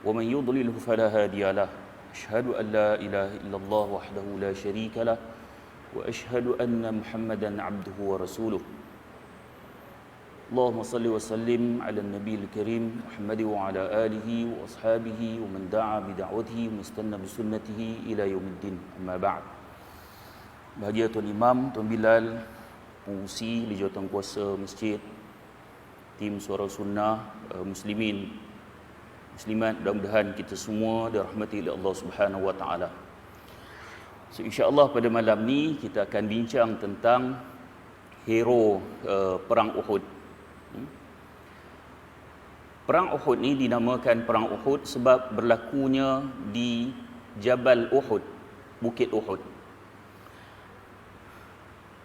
ومن يضلله فلا هادي له أشهد أن لا إله إلا الله وحده لا شريك له وأشهد أن محمدا عبده ورسوله اللهم صل وسلم على النبي الكريم محمد وعلى آله وأصحابه ومن دعا بدعوته واستنى بسنته إلى يوم الدين أما بعد. Bahagia Tuan Imam, Tuan Bilal, pengurusi di Jawatankuasa Masjid, tim Suara Sunnah, muslimin, muslimat, mudah-mudahan kita semua dirahmati oleh Allah Subhanahu wa taala. So insya-Allah pada malam ni kita akan bincang tentang hero perang Uhud. Perang Uhud ni dinamakan perang Uhud sebab berlakunya di Jabal Uhud, Bukit Uhud.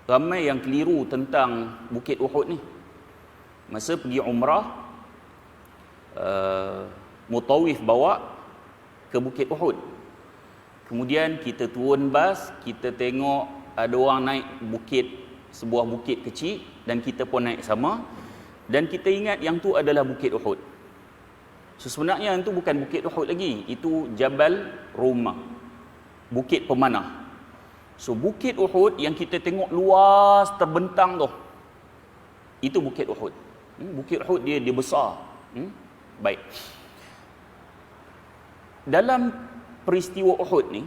Ramai yang keliru tentang Bukit Uhud ni. Masa pergi umrah, mutawif bawa ke Bukit Uhud. Kemudian kita turun bas, kita tengok ada orang naik bukit, sebuah bukit kecil, dan kita pun naik sama. Dan kita ingat yang tu adalah Bukit Uhud. So, sebenarnya yang tu bukan Bukit Uhud lagi, itu Jabal Rumah, Bukit Pemanah. So Bukit Uhud yang kita tengok luas terbentang tu, itu Bukit Uhud. Bukit Uhud dia besar. Baik. Dalam peristiwa Uhud ni,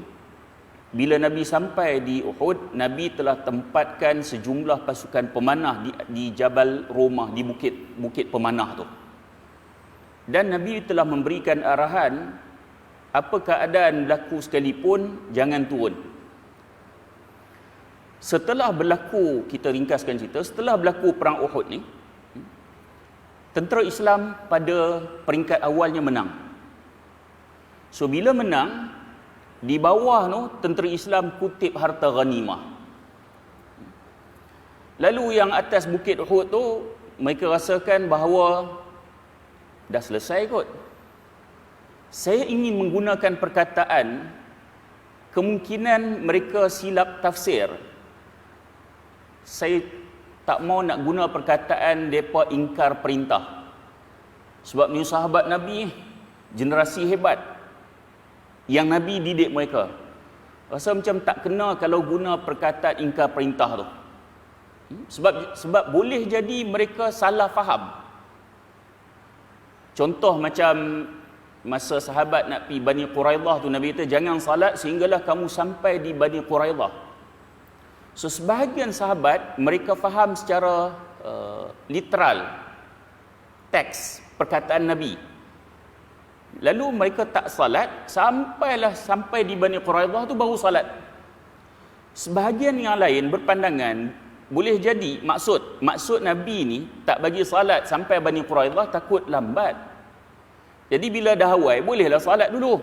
bila Nabi sampai di Uhud, Nabi telah tempatkan sejumlah pasukan pemanah di Jabal Rumah, di bukit pemanah tu. Dan Nabi telah memberikan arahan, apa keadaan berlaku sekalipun, jangan turun. Setelah berlaku, kita ringkaskan cerita, setelah berlaku perang Uhud ni, tentera Islam pada peringkat awalnya menang. So bila menang, di bawah tu tentera Islam kutip harta ghanimah. Lalu yang atas Bukit Uhud tu, mereka rasakan bahawa dah selesai kot. Saya ingin menggunakan perkataan, kemungkinan mereka silap tafsir. Saya tak mau nak guna perkataan mereka ingkar perintah. Sebab ni sahabat Nabi, generasi hebat yang Nabi didik mereka. Rasa macam tak kena kalau guna perkataan ingkar perintah tu. Sebab boleh jadi mereka salah faham. Contoh macam masa sahabat nak pergi Bani Quraidah tu, Nabi kata jangan salat sehinggalah kamu sampai di Bani Quraidah. So sebahagian sahabat mereka faham secara literal teks perkataan Nabi. Lalu mereka tak salat sampai di Bani Quraidah tu baru salat. Sebahagian yang lain berpandangan boleh jadi maksud Nabi ni tak bagi salat sampai Bani Quraidah takut lambat. Jadi bila dah awal bolehlah salat dulu.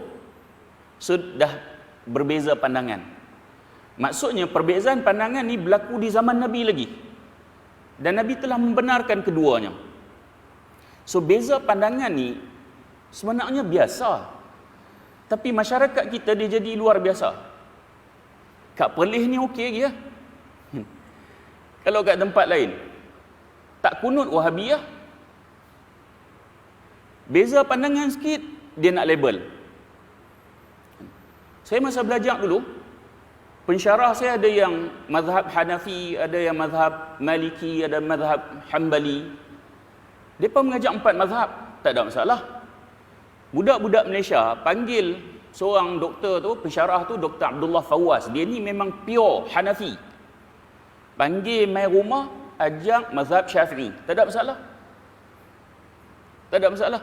So dah berbeza pandangan. Maksudnya perbezaan pandangan ni berlaku di zaman Nabi lagi. Dan Nabi telah membenarkan keduanya. So beza pandangan ni sebenarnya biasa. Tapi masyarakat kita dia jadi luar biasa. Kat Perlis ni okey lagi ya. Kalau kat tempat lain tak kunut Wahabiyah. Beza pandangan sikit dia nak label. Saya masa belajar dulu, pensyarah saya ada yang mazhab Hanafi, ada yang mazhab Maliki, ada mazhab Hanbali. Mereka mengajak 4 mazhab, tak ada masalah. Budak-budak Malaysia panggil seorang doktor tu, pensyarah tu, Dr. Abdullah Fawaz. Dia ni memang pure Hanafi. Panggil mai rumah, ajak mazhab Syafi'i. Tak ada masalah. Tak ada masalah.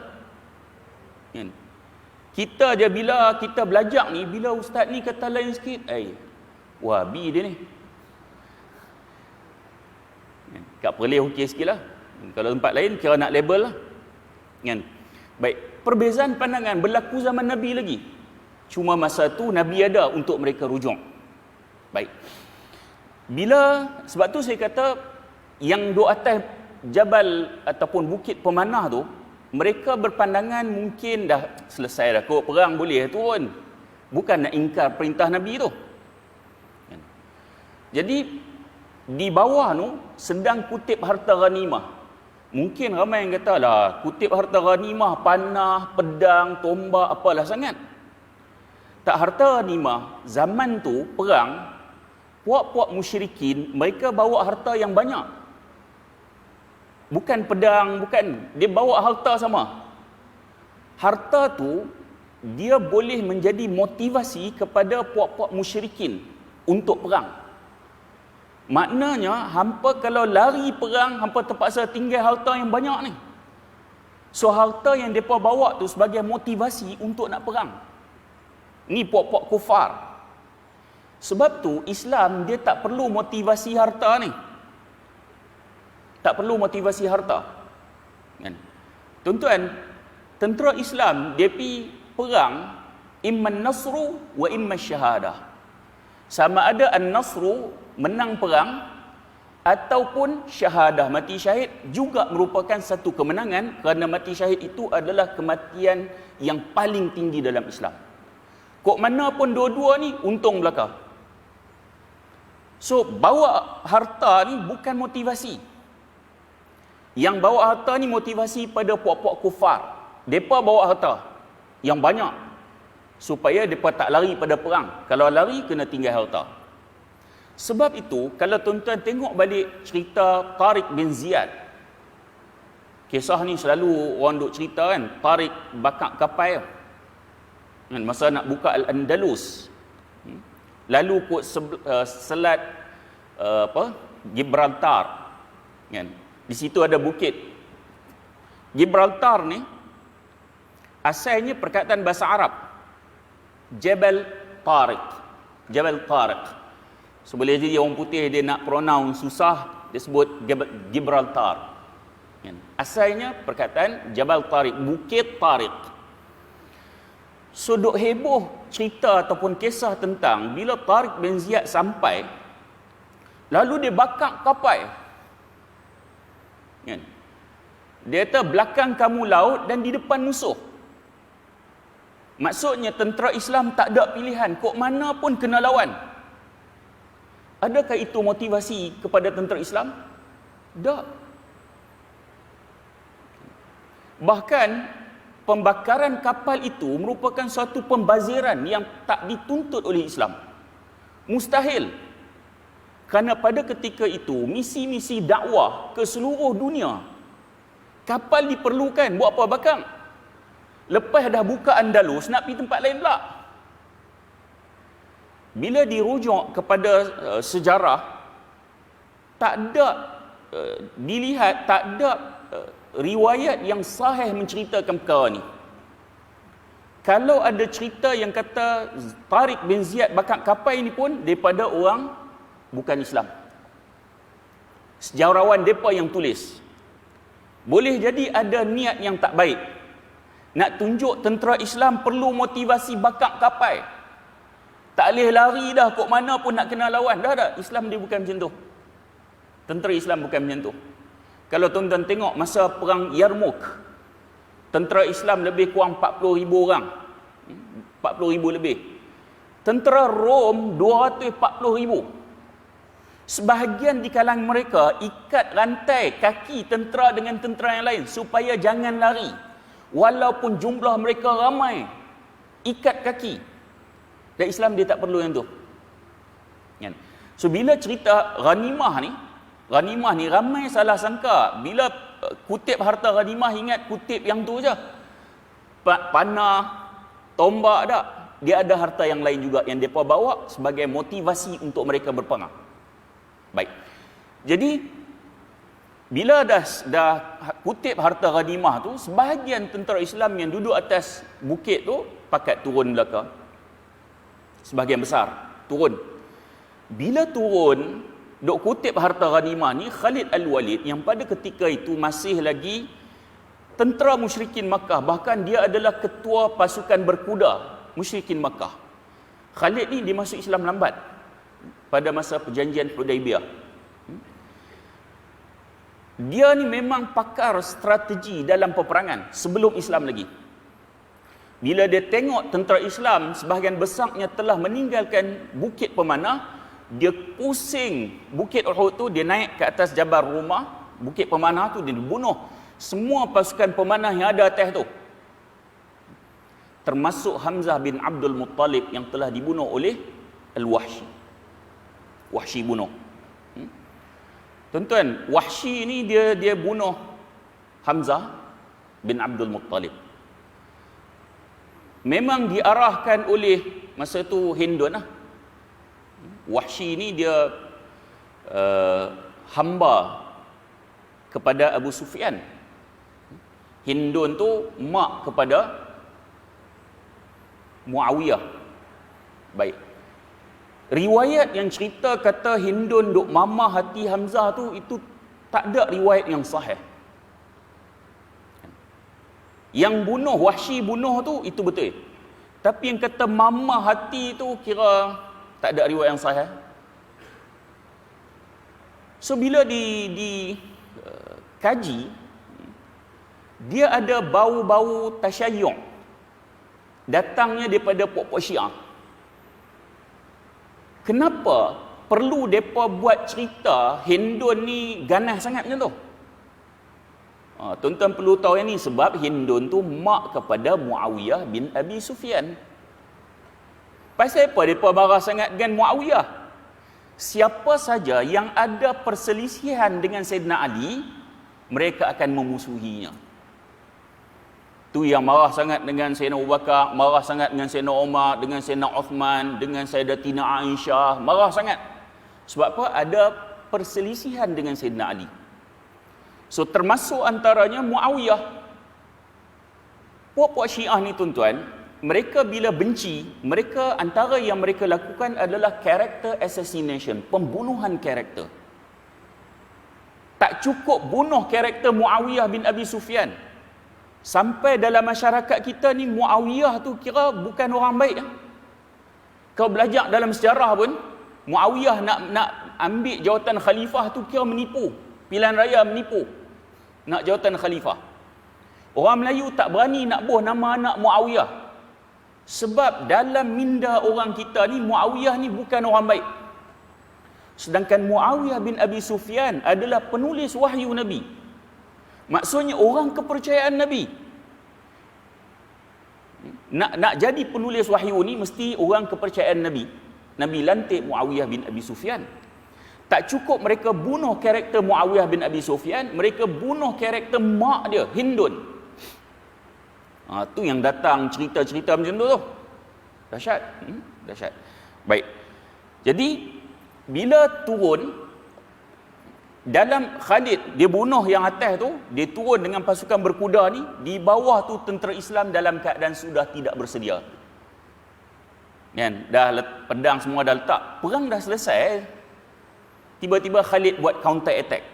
Kita je bila kita belajar ni, bila ustaz ni kata lain sikit, Wahabi dia ni. Kat Perlis okey sikit lah. Kalau tempat lain kira nak label lah. Baik, perbezaan pandangan berlaku zaman Nabi lagi. Cuma masa tu Nabi ada untuk mereka rujuk. Baik. Sebab tu saya kata yang duduk atas Jabal ataupun Bukit Pemanah tu, mereka berpandangan mungkin dah selesai dah kot perang, boleh turun. Bukan nak ingkar perintah Nabi tu. Jadi di bawah tu sedang kutip harta ghanimah. Mungkin ramai yang kata lah, kutip harta ghanimah, panah, pedang, tombak, apalah sangat. Tak, harta ghanimah, zaman tu perang, puak-puak musyrikin, mereka bawa harta yang banyak. Bukan pedang, bukan. Dia bawa harta sama. Harta tu, dia boleh menjadi motivasi kepada puak-puak musyrikin untuk perang. Maknanya, hampa kalau lari perang, hampa terpaksa tinggal harta yang banyak ni. So, harta yang mereka bawa tu sebagai motivasi untuk nak perang. Ni puak-puak kufar. Sebab tu, Islam dia tak perlu motivasi harta ni. Tak perlu motivasi harta. Kan? Tuan-tuan, tentera Islam, dia pergi perang, imman nasru wa imman syahadah. Sama ada an-nasru, menang perang, ataupun syahadah, mati syahid, juga merupakan satu kemenangan, kerana mati syahid itu adalah kematian yang paling tinggi dalam Islam. Kok mana pun dua-dua ni untung belaka. So, bawa harta ni bukan motivasi. Yang bawa harta ni motivasi pada puak-puak kufar. Mereka bawa harta yang banyak supaya mereka tak lari pada perang. Kalau lari, kena tinggal harta. Sebab itu, kalau tuan-tuan tengok balik cerita Tariq bin Ziyad, kisah ni selalu orang duk cerita kan, Tariq bakar kapal kan, masa nak buka Al-Andalus, lalu kot selat Gibraltar kan. Di situ ada bukit. Gibraltar ni asalnya perkataan bahasa Arab, Jabal Tariq. Jabal Tariq. So, boleh jadi orang putih dia nak pronounce susah, dia sebut Gibraltar. Asalnya perkataan Jabal Tariq, Bukit Tariq. So, duk heboh cerita ataupun kisah tentang bila Tariq bin Ziyad sampai, lalu dia bakar kapal. Dia kata, belakang kamu laut dan di depan musuh. Maksudnya tentera Islam tak ada pilihan, kok mana pun kena lawan. Adakah itu motivasi kepada tentera Islam? Tak. Bahkan pembakaran kapal itu merupakan suatu pembaziran yang tak dituntut oleh Islam. Mustahil. Kerana pada ketika itu misi-misi dakwah ke seluruh dunia, kapal diperlukan. Buat apa bakar? Lepas dah buka Andalus, nak pergi tempat lain pula. Bila dirujuk kepada sejarah, tak ada dilihat, tak ada riwayat yang sahih menceritakan perkara ni. Kalau ada cerita yang kata Tariq bin Ziyad bakar kapal ini pun daripada orang bukan Islam. Sejarawan mereka yang tulis. Boleh jadi ada niat yang tak baik. Nak tunjuk tentera Islam perlu motivasi bakar kapal. Tak boleh lari dah, kok mana pun nak kena lawan. Dah. Islam dia bukan macam tu. Tentera Islam bukan macam tu. Kalau tuan-tuan tengok masa perang Yarmouk, tentera Islam lebih kurang 40,000 orang. 40,000 lebih. Tentera Rom 240,000. Sebahagian di kalangan mereka ikat rantai kaki tentera dengan tentera yang lain supaya jangan lari. Walaupun jumlah mereka ramai, ikat kaki. Dan Islam dia tak perlu yang tu. So, bila cerita ghanimah ni ramai salah sangka. Bila kutip harta ghanimah, ingat kutip yang tu je. Panah, tombak tak. Dia ada harta yang lain juga yang mereka bawa sebagai motivasi untuk mereka berperang. Baik. Jadi, bila dah kutip harta ghanimah tu, sebahagian tentera Islam yang duduk atas bukit tu pakat turun belaka. Sebahagian besar turun. Bila turun, duk kutip harta ghanimah ni, Khalid Al-Walid yang pada ketika itu masih lagi tentera musyrikin Makkah, bahkan dia adalah ketua pasukan berkuda musyrikin Makkah. Khalid ni dia masuk Islam lambat pada masa perjanjian Hudaibiyah. Dia ni memang pakar strategi dalam peperangan sebelum Islam lagi. Bila dia tengok tentera Islam sebahagian besarnya telah meninggalkan bukit pemanah, dia pusing bukit Uhud tu, dia naik ke atas Jabal Rumah, Bukit Pemanah tu dia bunuh semua pasukan pemanah yang ada atas tu. Termasuk Hamzah bin Abdul Muttalib yang telah dibunuh oleh Al-Wahsy. Wahsy bunuh. Tuan-tuan, Wahsy ni dia bunuh Hamzah bin Abdul Muttalib. Memang diarahkan oleh masa tu Hindun lah. Wahsy ni dia hamba kepada Abu Sufyan. Hindun tu mak kepada Muawiyah. Baik. Riwayat yang cerita kata Hindun duk mamah hati Hamzah tu, itu tak ada riwayat yang sahih. Yang bunuh, Wahsy bunuh tu, itu betul. Tapi yang kata mamah hati tu kira tak ada riwayat yang sahih. So bila kaji, dia ada bau-bau tasyayyuh datangnya daripada puak-puak Syiah. Kenapa perlu mereka buat cerita Hindun ni ganas sangat macam tu? Tuan-tuan perlu tahu yang ni, sebab Hindun tu mak kepada Muawiyah bin Abi Sufyan. Pasal apa mereka marah sangat dengan Muawiyah? Siapa saja yang ada perselisihan dengan Sayyidina Ali, mereka akan memusuhinya. Tu yang marah sangat dengan Sayyidina Abu Bakar, marah sangat dengan Sayyidina Umar, dengan Sayyidina Uthman, dengan Sayyidatina Aisyah, marah sangat. Sebab apa? Ada perselisihan dengan Sayyidina Ali. So termasuk antaranya Muawiyah. Puak-puak Syiah ni tuan-tuan, mereka bila benci, mereka antara yang mereka lakukan adalah character assassination, pembunuhan karakter. Tak cukup bunuh karakter Muawiyah bin Abi Sufyan, sampai dalam masyarakat kita ni Muawiyah tu kira bukan orang baik. Kau belajar dalam sejarah pun, Muawiyah nak ambil jawatan khalifah tu kira menipu, pilihan raya menipu, nak jawatan khalifah. Orang Melayu tak berani nak buh nama anak Muawiyah, sebab dalam minda orang kita ni Muawiyah ni bukan orang baik. Sedangkan Muawiyah bin Abi Sufyan adalah penulis wahyu Nabi. Maksudnya orang kepercayaan Nabi. Nak jadi penulis wahyu ni mesti orang kepercayaan Nabi. Nabi lantik Muawiyah bin Abi Sufyan. Tak cukup mereka bunuh karakter Muawiyah bin Abi Sufyan, mereka bunuh karakter mak dia, Hindun. Tu yang datang cerita-cerita macam tu. Dahsyat. Dahsyat. Baik. Jadi bila turun dalam Khalid, dia bunuh yang atas tu, dia turun dengan pasukan berkuda ni, di bawah tu tentera Islam dalam keadaan sudah tidak bersedia. Kan, dah pedang semua dah letak, perang dah selesai, tiba-tiba Khalid buat counter attack.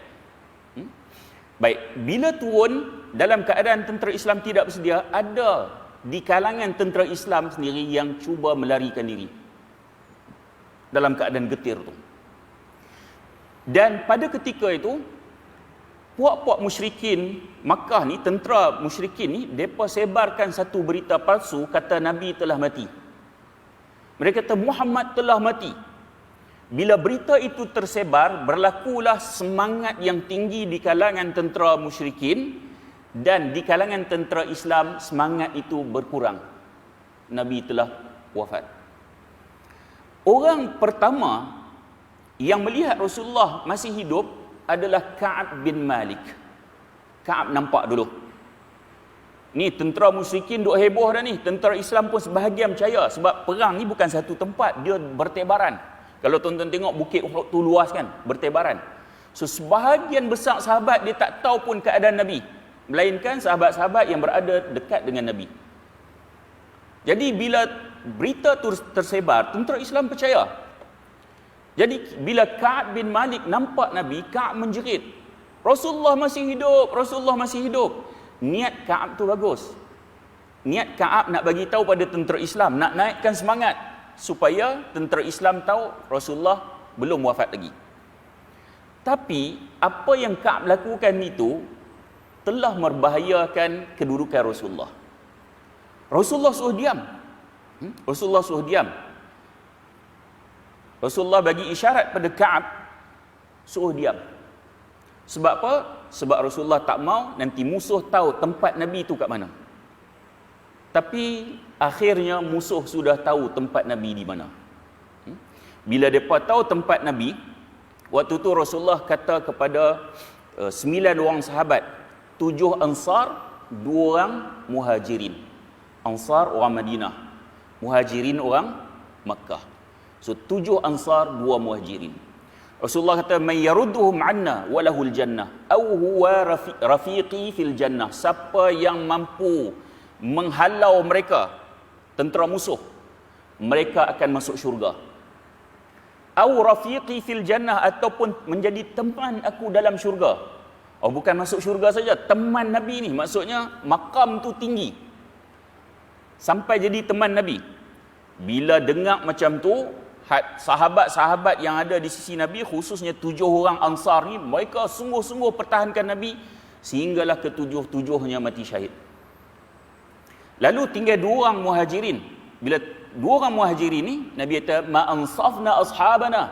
Baik, bila turun dalam keadaan tentera Islam tidak bersedia, ada di kalangan tentera Islam sendiri yang cuba melarikan diri dalam keadaan getir tu. Dan pada ketika itu, puak-puak musyrikin Makkah ni, tentera musyrikin ni, mereka sebarkan satu berita palsu, kata Nabi telah mati. Mereka kata Muhammad telah mati. Bila berita itu tersebar, berlakulah semangat yang tinggi di kalangan tentera musyrikin, dan di kalangan tentera Islam semangat itu berkurang. Nabi telah wafat. Orang pertama yang melihat Rasulullah masih hidup adalah Ka'ab bin Malik. Ka'ab nampak dulu. Ni tentera musyrikin duk heboh dah ni. Tentera Islam pun sebahagian percaya, sebab perang ni bukan satu tempat, dia bertebaran. Kalau tuan-tuan tengok bukit Uhud tu luas kan, bertebaran. So sebahagian besar sahabat dia tak tahu pun keadaan Nabi, melainkan sahabat-sahabat yang berada dekat dengan Nabi. Jadi bila berita tu tersebar, tentera Islam percaya. Jadi bila Ka'ab bin Malik nampak Nabi, Ka'ab menjerit, Rasulullah masih hidup, Rasulullah masih hidup. Niat Ka'ab tu bagus. Niat Ka'ab nak bagi tahu pada tentera Islam, nak naikkan semangat supaya tentera Islam tahu Rasulullah belum wafat lagi. Tapi apa yang Ka'ab lakukan itu telah membahayakan kedudukan Rasulullah. Rasulullah suruh diam. Rasulullah suruh diam. Rasulullah bagi isyarat pada Ka'ab suruh diam. Sebab apa? Sebab Rasulullah tak mau nanti musuh tahu tempat Nabi itu kat mana. Tapi akhirnya musuh sudah tahu tempat Nabi di mana. Bila mereka tahu tempat Nabi, waktu tu Rasulullah kata kepada 9 orang sahabat, 7 Ansar, 2 orang Muhajirin. Ansar orang Madinah, Muhajirin orang Makkah. So 7 Ansar, 2 Muhajirin. Rasulullah kata, "Man yarudduhum 'anna wa lahul jannah aw huwa rafiqi fil jannah." Siapa yang mampu menghalau mereka, tentera musuh, mereka akan masuk syurga. Aw rafiqi fil jannah, ataupun menjadi teman aku dalam syurga. Oh, bukan masuk syurga saja, teman Nabi ni, maksudnya makam tu tinggi. Sampai jadi teman Nabi. Bila dengar macam tu, sahabat-sahabat yang ada di sisi Nabi, khususnya 7 orang Ansar ni, mereka sungguh-sungguh pertahankan Nabi sehinggalah ketujuh-tujuhnya mati syahid. Lalu tinggal 2 orang Muhajirin. Bila 2 orang Muhajirin ni, Nabi kata, "Ma ansafna ashabana,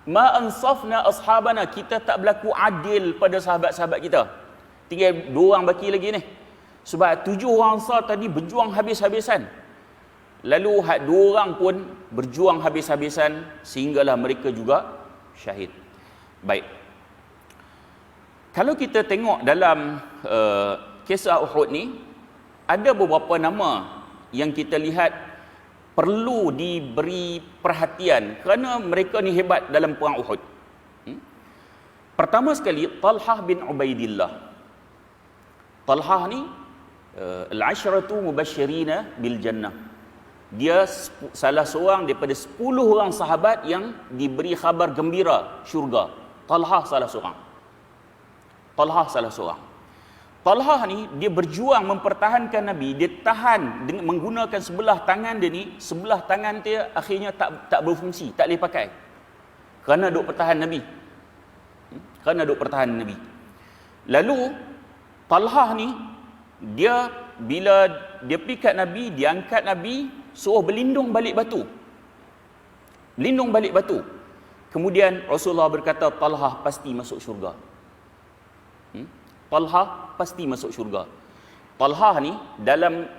ma ansafna ashabana." Kita tak berlaku adil pada sahabat-sahabat kita. Tinggal 2 orang baki lagi ni. Sebab 7 orang Ansar tadi berjuang habis-habisan. Lalu 2 orang pun berjuang habis-habisan sehinggalah mereka juga syahid. Baik. Kalau kita tengok dalam kisah Uhud ni, ada beberapa nama yang kita lihat perlu diberi perhatian kerana mereka ni hebat dalam perang Uhud. Pertama sekali, Talhah bin Ubaidillah. Talhah ni al-asyratu mubasyirina bil jannah. Dia salah seorang daripada 10 orang sahabat yang diberi khabar gembira syurga. Talhah salah seorang. Talhah salah seorang. Talhah ni dia berjuang mempertahankan Nabi. Dia tahan dengan menggunakan sebelah tangan dia ni. Sebelah tangan dia akhirnya tak berfungsi, tak boleh pakai. Kerana duk pertahan Nabi. Kerana duk pertahan Nabi. Lalu Talhah ni dia bila dia pergi kat Nabi, dia angkat Nabi, suruh berlindung balik batu. Berlindung balik batu. Kemudian Rasulullah berkata, Talhah pasti masuk syurga. Talhah pasti masuk syurga. Talhah ni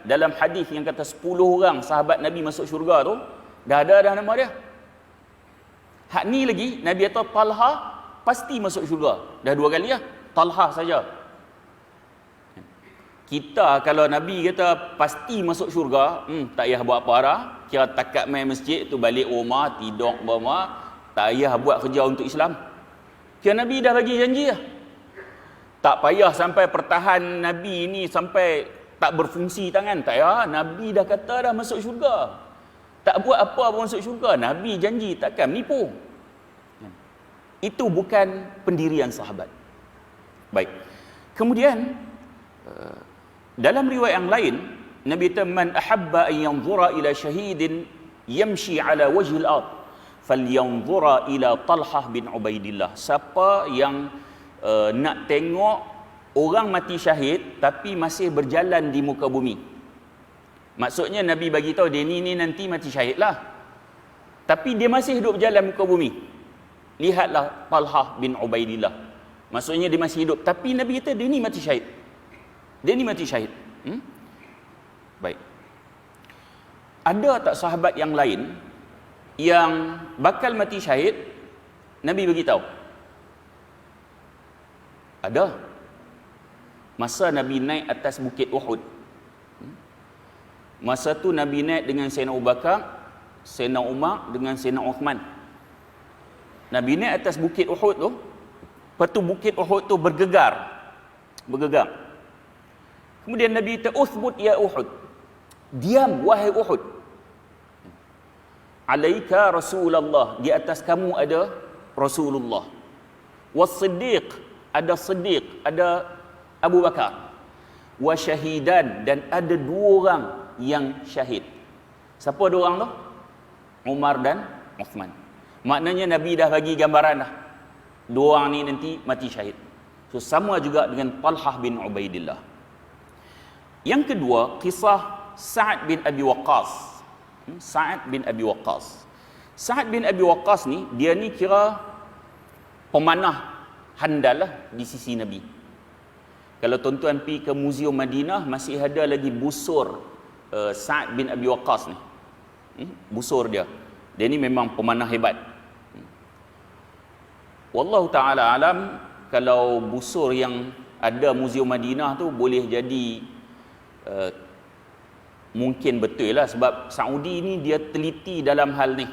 dalam hadis yang kata 10 orang sahabat Nabi masuk syurga tu, dah ada nama dia. Hak ni lagi Nabi kata Talhah pasti masuk syurga. Dah 2 kali lah. Talhah saja. Kita kalau Nabi kata pasti masuk syurga, tak payah buat apa dah. Kira takat main masjid tu, balik rumah, tidur rumah, tak payah buat kerja untuk Islam. Kira Nabi dah bagi janji lah. Tak payah sampai pertahan Nabi ni sampai tak berfungsi tangan. Tak payah, Nabi dah kata dah masuk syurga. Tak buat apa pun masuk syurga. Nabi janji, takkan menipu. Itu bukan pendirian sahabat. Baik. Kemudian dalam riwayat yang lain, Nabi kata, "Man ahabba an yanzura ila syahidin yamshi ala wajhil ard, falyanzura ila Talhah bin Ubaidillah." Siapa yang nak tengok orang mati syahid tapi masih berjalan di muka bumi. Maksudnya Nabi bagi tahu dia ni nanti mati syahid lah. Tapi dia masih hidup berjalan muka bumi. Lihatlah Talhah bin Ubaidillah. Maksudnya dia masih hidup, tapi Nabi kata dia ni mati syahid. Dia ni mati syahid. Baik. Ada tak sahabat yang lain yang bakal mati syahid? Nabi bagi tahu. Ada. Masa Nabi naik atas bukit Uhud. Masa tu Nabi naik dengan Sayyidina Abu Bakar, Sayyidina Umar dengan Sayyidina Uthman. Nabi naik atas bukit Uhud tu. Lepas tu bukit Uhud tu bergegar. Kemudian Nabi kata, "Uthbut ya Uhud." Diam wahai Uhud. Alaika Rasulullah, di atas kamu ada Rasulullah. Was-Siddiq, ada Siddiq, ada Abu Bakar. Wa syahidan, dan ada 2 orang yang syahid. Siapa 2 orang tu? Umar dan Uthman. Maknanya Nabi dah bagi gambaran dah. 2 orang ni nanti mati syahid. So sama juga dengan Talhah bin Ubaidillah. Yang kedua, kisah Sa'ad bin Abi Waqqas. Sa'ad bin Abi Waqqas. Sa'ad bin Abi Waqqas ni, dia ni kira pemanah handal lah di sisi Nabi. Kalau tuan-tuan pergi ke Muzium Madinah, masih ada lagi busur Sa'ad bin Abi Waqqas ni. Busur dia. Dia ni memang pemanah hebat. Wallahu ta'ala alam, kalau busur yang ada Muzium Madinah tu boleh jadi mungkin betul lah, sebab Saudi ni dia teliti dalam hal ni.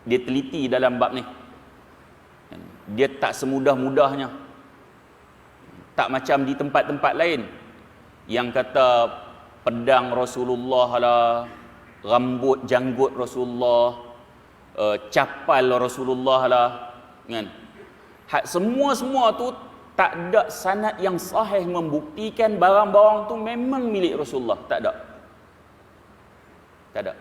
Dia teliti dalam bab ni. Dia tak semudah-mudahnya. Tak macam di tempat-tempat lain yang kata pedang Rasulullah lah, rambut janggut Rasulullah, capal Rasulullah lah, kan? Semua tu tak ada sanad yang sahih membuktikan barang-barang tu memang milik Rasulullah. Tak ada. Tak ada.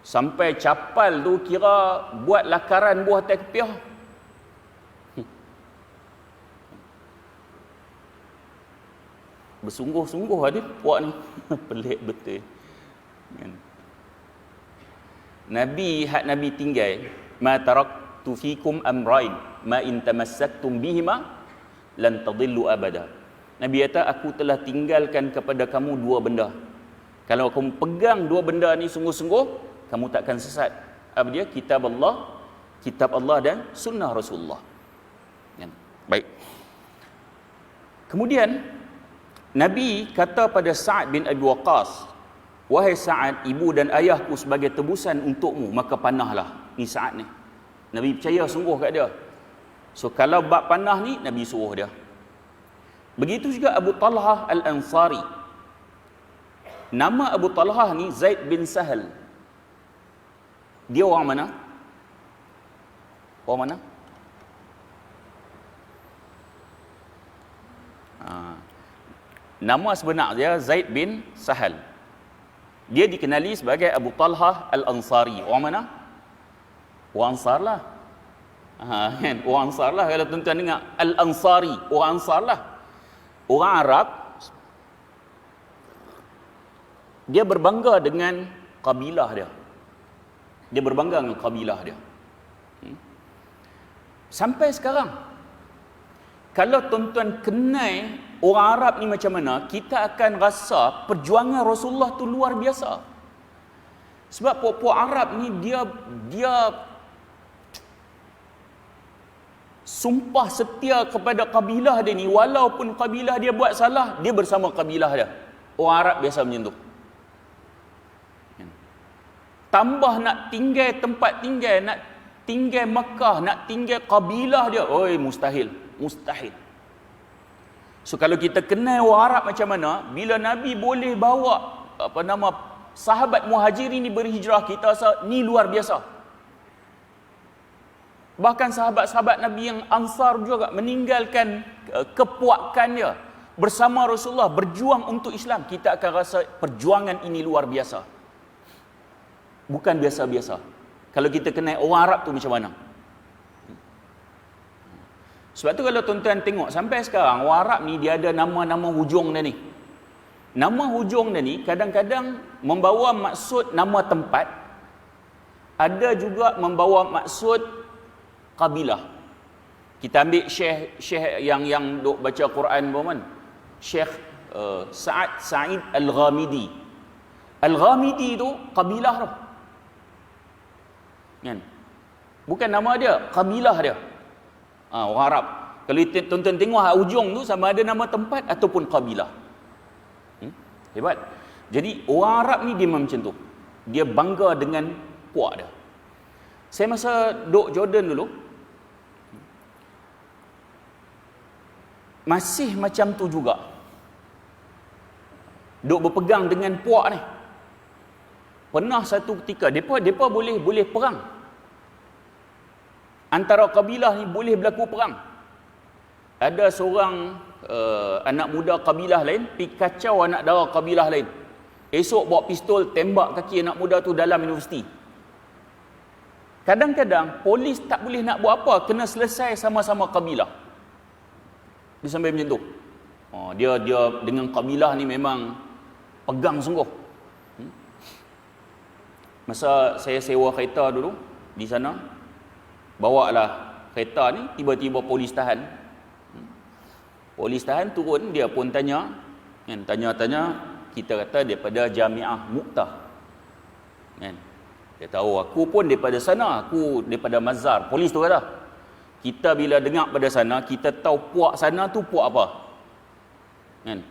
Sampai capal tu kira buat lakaran buah atas kepiah. Bersungguh-sungguh ada puak ni. Pelik betul. Nabi tinggal, ma taraktu fikum amrain ma in tamassaktum bihima lan tadillu abada. Nabi kata, aku telah tinggalkan kepada kamu dua benda. Kalau kamu pegang dua benda ni sungguh-sungguh, kamu takkan sesat. Apa dia? Kitab Allah dan sunnah Rasulullah. Baik. Kemudian Nabi kata pada Sa'ad bin Abi Waqqas, wahai Sa'ad, ibu dan ayahku sebagai tebusan untukmu, maka panahlah. Ni Sa'ad ni. Nabi percaya sungguh kat dia. So kalau bab panah ni, Nabi suruh dia. Begitu juga Abu Talhah Al-Ansari. Nama Abu Talhah ni Zaid bin Sahal. Dia orang mana? Orang mana? Nama sebenar dia Zaid bin Sahal. Dia dikenali sebagai Abu Talhah Al-Ansari. Orang mana? Orang Ansar lah. Kan? Orang Ansar lah. Kalau tuan-tuan dengar Al-Ansari, orang Ansar lah. Orang Arab, dia berbangga dengan kabilah dia. Dia berbangga dengan kabilah dia. Sampai sekarang, kalau tuan-tuan kenal orang Arab ni macam mana, kita akan rasa perjuangan Rasulullah tu luar biasa. Sebab puak-puak Arab ni dia sumpah setia kepada kabilah dia ni, walaupun kabilah dia buat salah, dia bersama kabilah dia. Orang Arab biasa macam tu. Tambah nak tinggal tempat tinggal, nak tinggal Mekah, nak tinggal kabilah dia, oi mustahil. So kalau kita kenal orang Arab macam mana, bila Nabi boleh bawa sahabat Muhajirin ni berhijrah, kita rasa ni luar biasa. Bahkan sahabat-sahabat Nabi yang Ansar juga meninggalkan kepuakan dia bersama Rasulullah berjuang untuk Islam. Kita akan rasa perjuangan ini luar biasa. Bukan biasa-biasa. Kalau kita kenal orang Arab tu macam mana. Sebab tu kalau tuan-tuan tengok sampai sekarang, orang Arab ni dia ada nama-nama hujung dia ni. Nama hujung dia ni kadang-kadang membawa maksud nama tempat, ada juga membawa maksud kabilah. Kita ambil Syekh yang duk baca Quran kan, Syekh Sa'id Al-Ghamidi. Al-Ghamidi tu kabilah tu. Kan? Bukan nama dia, kabilah dia. Orang Arab. Kalau tuan-tuan tengok hujung tu sama ada nama tempat ataupun kabilah. Hebat. Jadi orang Arab ni dia macam tu. Dia bangga dengan puak dia. Saya masa duk Jordan dulu, masih macam tu juga. Duk berpegang dengan puak ni. Pernah satu ketika depa boleh perang. Antara kabilah ni boleh berlaku perang. Ada seorang anak muda kabilah lain pergi kacau anak dara kabilah lain. Esok bawa pistol tembak kaki anak muda tu dalam universiti. Kadang-kadang polis tak boleh nak buat apa, kena selesai sama-sama kabilah. Dia sampai macam tu. Dia dengan kabilah ni memang pegang sungguh. Masa saya sewa kereta dulu di sana, bawalah kereta ni, tiba-tiba polis tahan. Polis tahan turun, dia pun tanya, kan, tanya-tanya, kita kata daripada Jamiah Muqtah. Kan? Dia tahu aku pun daripada sana, aku daripada Mazar. Polis tu kata, kita bila dengar pada sana, kita tahu puak sana tu puak apa. Kan?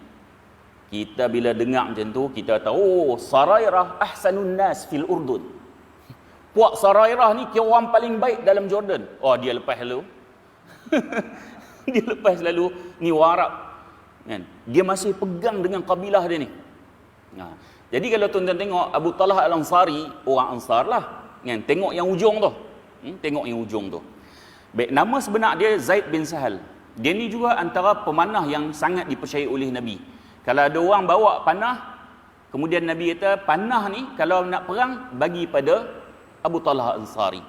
Kita bila dengar macam tu, kita tahu, oh, Sarairah ahsanun nas fil Urdun. Puak Sarairah ni kira orang paling baik dalam Jordan. Oh, dia lepas lalu. Dia lepas lalu, ni orang Arab. Kan? Dia masih pegang dengan kabilah dia ni. Nah, jadi kalau tuan-tuan tengok Abu Talha Al-Ansari, orang Ansar lah. Kan? Tengok yang ujung tu. Tengok yang ujung tu. Baik, nama sebenar dia Zaid bin Sahal. Dia ni juga antara pemanah yang sangat dipercayai oleh Nabi. Kalau ada orang bawa panah, kemudian Nabi kata, panah ni kalau nak perang, bagi pada Abu Talha Al-Ansari.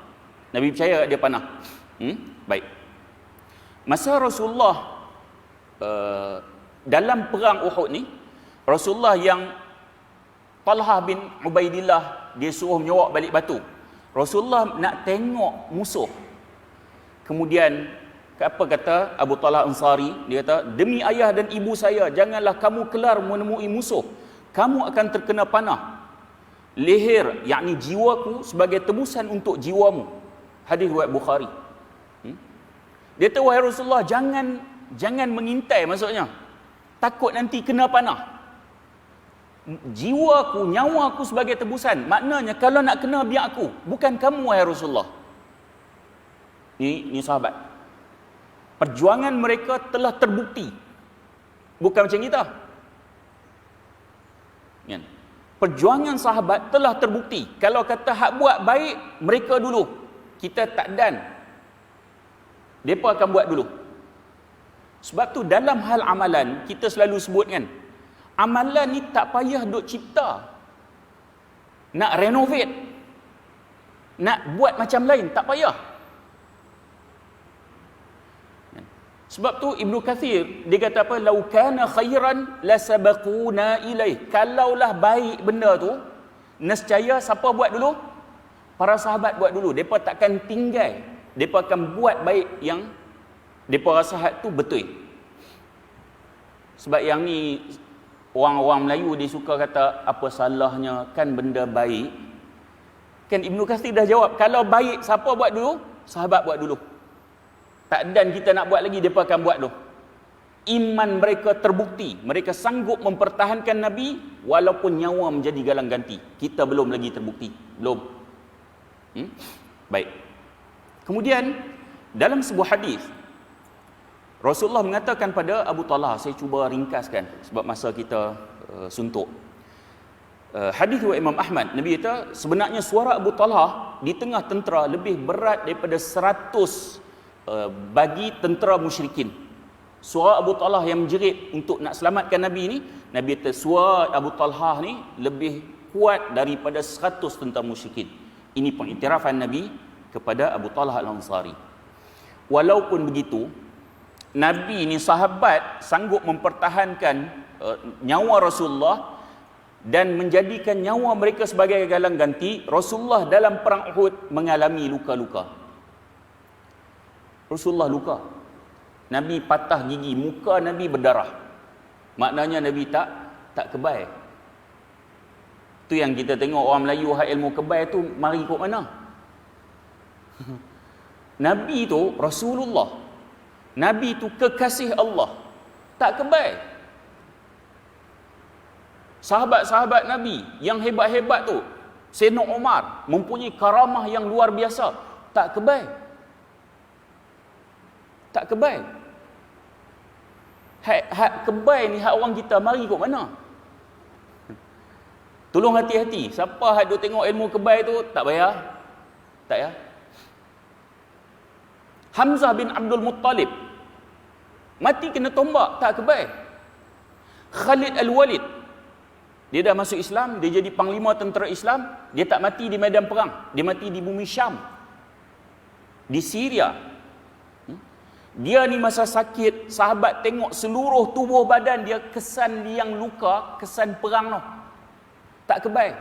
Nabi percaya dia panah. Baik. Masa Rasulullah dalam perang Uhud ni, Rasulullah yang Talha bin Ubaidillah, dia suruh menyorok balik batu. Rasulullah nak tengok musuh. Kemudian apa kata Abu Talha Ansari? Dia kata, demi ayah dan ibu saya, janganlah kamu kelar menemui musuh. Kamu akan terkena panah. Leher, yakni jiwaku sebagai tebusan untuk jiwamu. Hadis riwayat Bukhari. Dia kata, wahai Rasulullah, jangan mengintai, maksudnya. Takut nanti kena panah. Jiwaku, nyawaku sebagai tebusan. Maknanya kalau nak kena biar aku, bukan kamu wahai Rasulullah. Ni sahabat. Perjuangan mereka telah terbukti. Bukan macam kita. Kan? Perjuangan sahabat telah terbukti. Kalau kata hak buat baik, mereka dulu. Kita tak dan. Mereka akan buat dulu. Sebab tu dalam hal amalan, kita selalu sebut kan, amalan ni tak payah duk cipta. Nak renovate. Nak buat macam lain, tak payah. Sebab tu Ibnu Kathir, dia kata apa? Lau kana khairan lasabaquna ilaih. Kalaulah baik benda tu, nescaya siapa buat dulu? Para sahabat buat dulu. Mereka takkan tinggal. Mereka akan buat baik yang mereka rasa hak tu betul. Sebab yang ni, orang-orang Melayu dia suka kata, apa salahnya, kan benda baik. Kan Ibnu Kathir dah jawab, kalau baik siapa buat dulu? Sahabat buat dulu. Tak dan kita nak buat lagi, mereka akan buat dulu. Iman mereka terbukti. Mereka sanggup mempertahankan Nabi walaupun nyawa menjadi galang ganti. Kita belum lagi terbukti. Belum. Baik. Kemudian, dalam sebuah hadis, Rasulullah mengatakan pada Abu Talha, saya cuba ringkaskan sebab masa kita suntuk. Hadis riwayat Imam Ahmad, Nabi kata, sebenarnya suara Abu Talha di tengah tentera lebih berat daripada 100 bagi tentera musyrikin. Suara Abu Talha yang menjerit untuk nak selamatkan Nabi ni, Nabi kata suara Abu Talha ni lebih kuat daripada 100 tentera musyrikin. Ini pengiktirafan Nabi kepada Abu Talha Al-Ansari. Walaupun begitu, Nabi ni sahabat sanggup mempertahankan nyawa Rasulullah dan menjadikan nyawa mereka sebagai galang ganti. Rasulullah dalam perang Uhud mengalami luka-luka. Rasulullah luka. Nabi patah gigi, muka Nabi berdarah. Maknanya Nabi tak kebal. Tu yang kita tengok orang Melayu hak ilmu kebal tu mari ikut mana? Nabi tu Rasulullah. Nabi tu kekasih Allah. Tak kebal. Sahabat-sahabat Nabi yang hebat-hebat tu, Sayyidina Umar mempunyai karamah yang luar biasa. Tak kebal. Tak kebal. Hak kebal ni hak orang kita, mari ikut mana? Tolong hati-hati. Siapa hak duk tengok ilmu kebal tu tak payah. Tak ya. Hamzah bin Abdul Muttalib mati kena tombak, tak kebal. Khalid Al-Walid, dia dah masuk Islam, dia jadi panglima tentera Islam, dia tak mati di medan perang, dia mati di bumi Syam, di Syria. Dia ni masa sakit, sahabat tengok seluruh tubuh badan dia kesan liang luka, kesan perang tu. Tak kebal.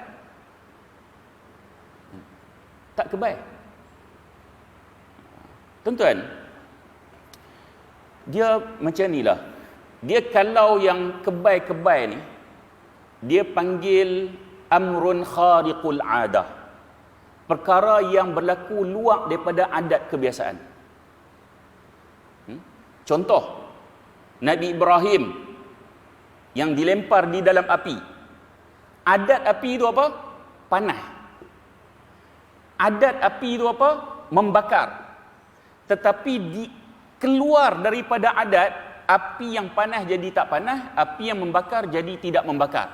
Tak kebal. Tuan-tuan, dia macam ni lah. Dia kalau yang kebal-kebal ni, dia panggil amrun khariqul adah. Perkara yang berlaku luar daripada adat kebiasaan. Contoh, Nabi Ibrahim yang dilempar di dalam api. Adat api itu apa? Panas. Adat api itu apa? Membakar. Tetapi keluar daripada adat, api yang panas jadi tak panas, api yang membakar jadi tidak membakar.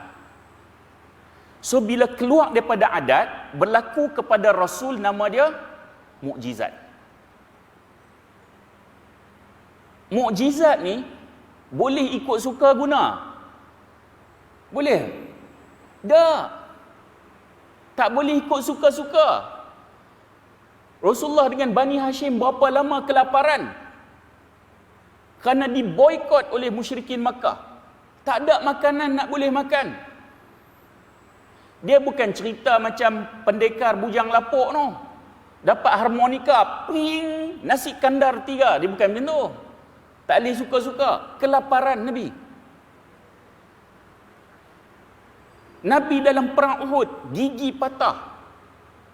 So bila keluar daripada adat, berlaku kepada Rasul nama dia mukjizat. Mukjizat ni boleh ikut suka guna? Boleh? Tak boleh ikut suka-suka. Rasulullah dengan Bani Hashim berapa lama kelaparan? Kerana diboikot oleh musyrikin Makkah. Tak ada makanan nak boleh makan. Dia bukan cerita macam pendekar bujang lapuk no. Dapat harmonika, ping, nasi kandar 3. Dia bukan macam tu. Tak boleh suka-suka. Kelaparan Nabi. Nabi dalam perang Uhud, gigi patah.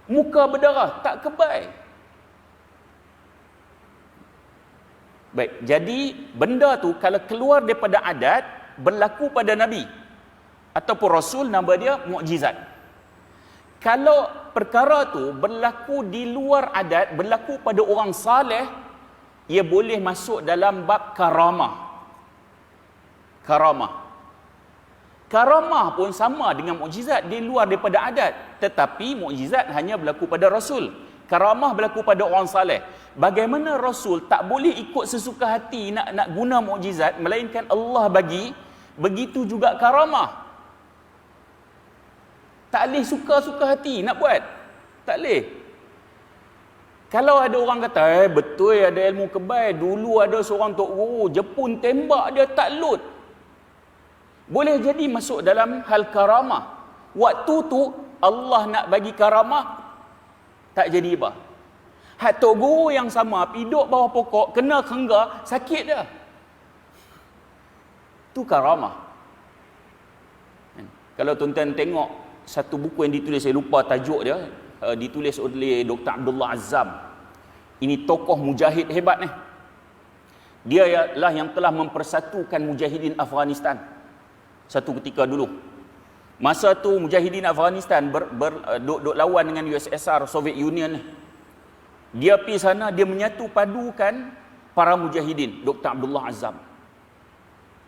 Muka berdarah, tak kebal. Baik, jadi benda tu kalau keluar daripada adat, berlaku pada Nabi ataupun Rasul, nama dia mukjizat. Kalau perkara tu berlaku di luar adat, berlaku pada orang saleh, ia boleh masuk dalam bab karamah. Karamah pun sama dengan mukjizat, di luar daripada adat. Tetapi mukjizat hanya berlaku pada Rasul. Karamah berlaku pada orang saleh. Bagaimana Rasul tak boleh ikut sesuka hati nak guna mukjizat, melainkan Allah bagi, begitu juga karamah. Tak boleh suka-suka hati nak buat. Tak boleh. Kalau ada orang kata, betul ada ilmu kebal, dulu ada seorang tok guru, Jepun tembak dia tak lut. Boleh jadi masuk dalam hal karamah. Waktu tu Allah nak bagi karamah, tak jadi apa. Hak tok guru yang sama piduk bawah pokok, kena kengga, sakit dah. Tu karamah. Kalau tuan-tuan tengok satu buku yang ditulis, saya lupa tajuk dia, ditulis oleh Dr. Abdullah Azzam. Ini tokoh mujahid hebat ni. Dia ialah yang telah mempersatukan mujahidin Afghanistan satu ketika dulu. Masa tu mujahidin Afghanistan duk lawan dengan USSR, Soviet Union. Dia pergi sana, dia menyatu padukan para mujahidin, Dr. Abdullah Azzam.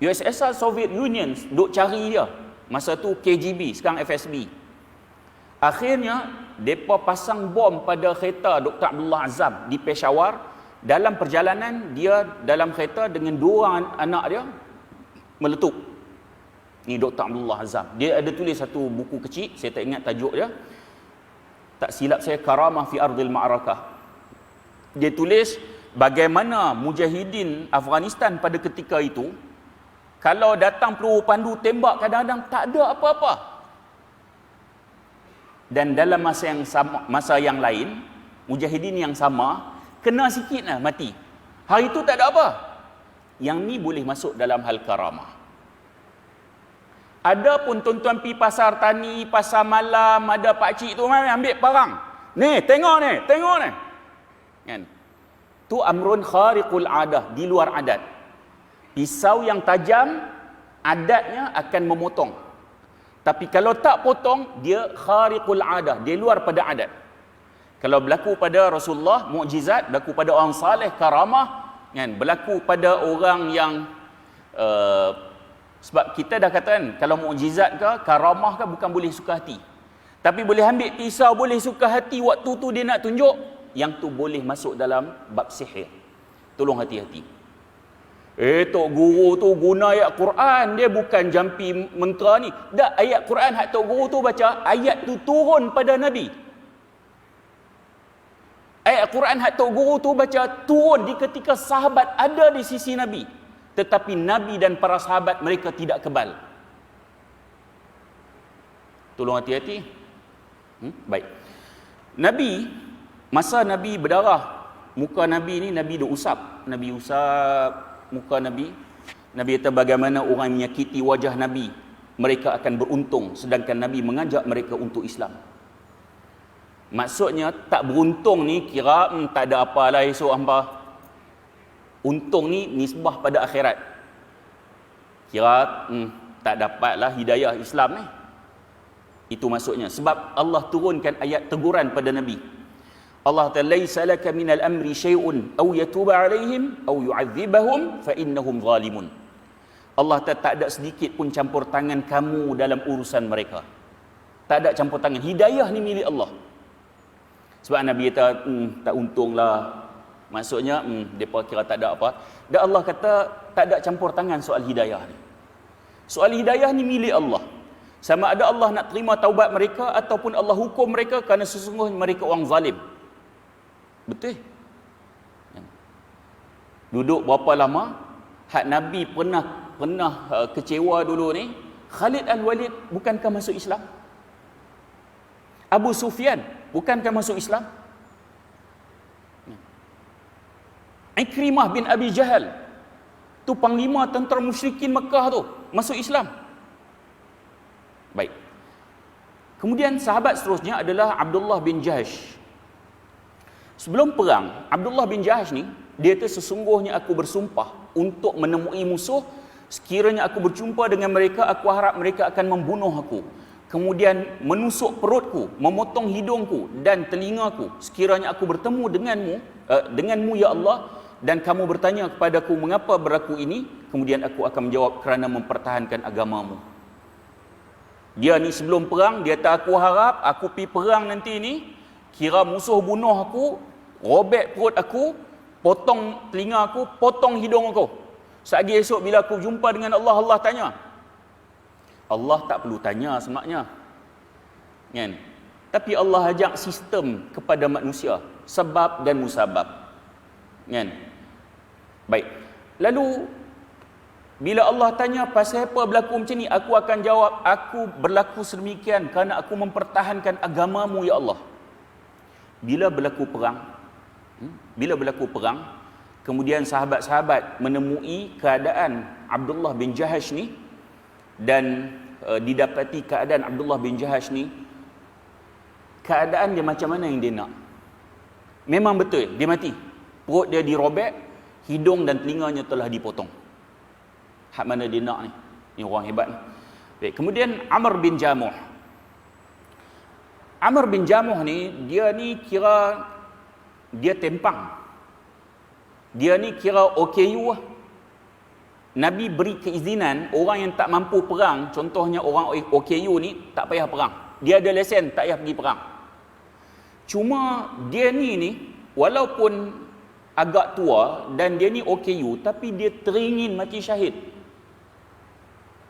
USSR, Soviet Union duk cari dia. Masa tu KGB, sekarang FSB. Akhirnya depa pasang bom pada kereta Dr. Abdullah Azzam di Peshawar. Dalam perjalanan dia dalam kereta dengan 2 anak dia meletup. Ni Dr. Abdullah Azzam. Dia ada tulis satu buku kecil, saya tak ingat tajuk dia. Tak silap saya, Karamah fi Ardil Ma'arakah. Dia tulis bagaimana mujahidin Afghanistan pada ketika itu, kalau datang peluru pandu tembak, kadang-kadang tak ada apa-apa. Dan dalam masa yang lain, mujahidin yang sama kena sikit lah mati. Hari itu tak ada apa. Yang ni boleh masuk dalam hal karamah. Ada pun tuan-tuan pi pasar tani, pasar malam, ada pakcik tu ambil parang. Ni, tengok ni. Kan? Tu amrun khariqul adah, di luar adat. Pisau yang tajam, adatnya akan memotong. Tapi kalau tak potong, dia khariqul adah, dia luar pada adat. Kalau berlaku pada Rasulullah, mukjizat, berlaku pada orang saleh, karamah, kan? Berlaku pada orang yang sebab kita dah katakan, kalau mukjizat ke, karamah ke, bukan boleh suka hati. Tapi boleh ambil pisau, boleh suka hati, waktu tu dia nak tunjuk, yang tu boleh masuk dalam bab sihir. Tolong hati-hati. Tok guru tu guna ayat Quran, dia bukan jampi mentera ni. Dah ayat Quran hak tok guru tu baca, ayat tu turun pada Nabi. Ayat Quran hak tok guru tu baca turun di ketika sahabat ada di sisi Nabi. Tetapi Nabi dan para sahabat mereka tidak kebal. Tolong hati-hati. Baik. Nabi, masa Nabi berdarah muka Nabi ni, Nabi duk usap. Nabi usap muka Nabi. Nabi kata bagaimana orang menyakiti wajah Nabi, mereka akan beruntung, sedangkan Nabi mengajak mereka untuk Islam. Maksudnya tak beruntung ni kira tak ada apa lah esok hangpa. Untung ni nisbah pada akhirat. Kira tak dapatlah hidayah Islam ni. Itu maksudnya. Sebab Allah turunkan ayat teguran pada Nabi. Allah Ta'ala, laisa laka minal amri syai'un aw yatuba alaihim aw yu'adzibahum fa innahum zalimun. Allah Ta'ala tak ada sedikit pun campur tangan kamu dalam urusan mereka. Tak ada campur tangan. Hidayah ni milik Allah. Sebab Nabi kata tak untunglah. Maksudnya depa kira tak ada apa. Dan Allah kata tak ada campur tangan soal hidayah ni. Soal hidayah ni milik Allah. Sama ada Allah nak terima taubat mereka ataupun Allah hukum mereka kerana sesungguhnya mereka orang zalim. Betul? Duduk berapa lama? Hak Nabi pernah kecewa dulu ni. Khalid Al-Walid bukankah masuk Islam? Abu Sufyan bukankah masuk Islam? Ikrimah bin Abi Jahal tu panglima tentera musyrikin Mekah tu masuk Islam. Baik. Kemudian sahabat seterusnya adalah Abdullah bin Jahash. Sebelum perang, Abdullah bin Jahash ni, dia kata sesungguhnya aku bersumpah untuk menemui musuh, sekiranya aku berjumpa dengan mereka, aku harap mereka akan membunuh aku. Kemudian menusuk perutku, memotong hidungku dan telingaku. Sekiranya aku bertemu denganmu ya Allah, dan kamu bertanya kepadaku mengapa berlaku ini, kemudian aku akan menjawab kerana mempertahankan agamamu. Dia ni sebelum perang, dia kata aku harap aku pergi perang nanti ni, kira musuh bunuh aku, robek perut aku, potong telinga aku, potong hidung aku. Sehari esok bila aku jumpa dengan Allah, Allah tanya. Allah tak perlu tanya semaknya. Kan? Tapi Allah ajak sistem kepada manusia, sebab dan musabab. Kan? Baik. Lalu bila Allah tanya pasal apa berlaku macam ni, aku akan jawab, aku berlaku sedemikian kerana aku mempertahankan agamamu ya Allah. Bila berlaku perang, kemudian sahabat-sahabat menemui keadaan Abdullah bin Jahash ni, dan didapati keadaan Abdullah bin Jahash ni, keadaan dia macam mana yang dia nak. Memang betul, dia mati. Perut dia dirobek, hidung dan telinganya telah dipotong. Hak mana dia nak ni? Ni orang hebat ni. Baik, kemudian Amr bin Jamuh. Amr bin Jamuh ni, dia ni kira dia tempang. Dia ni kira OKU lah. Nabi beri keizinan orang yang tak mampu perang, contohnya orang OKU ni tak payah perang. Dia ada lesen, tak payah pergi perang. Cuma dia ni walaupun agak tua dan dia ni OKU, tapi dia teringin mati syahid.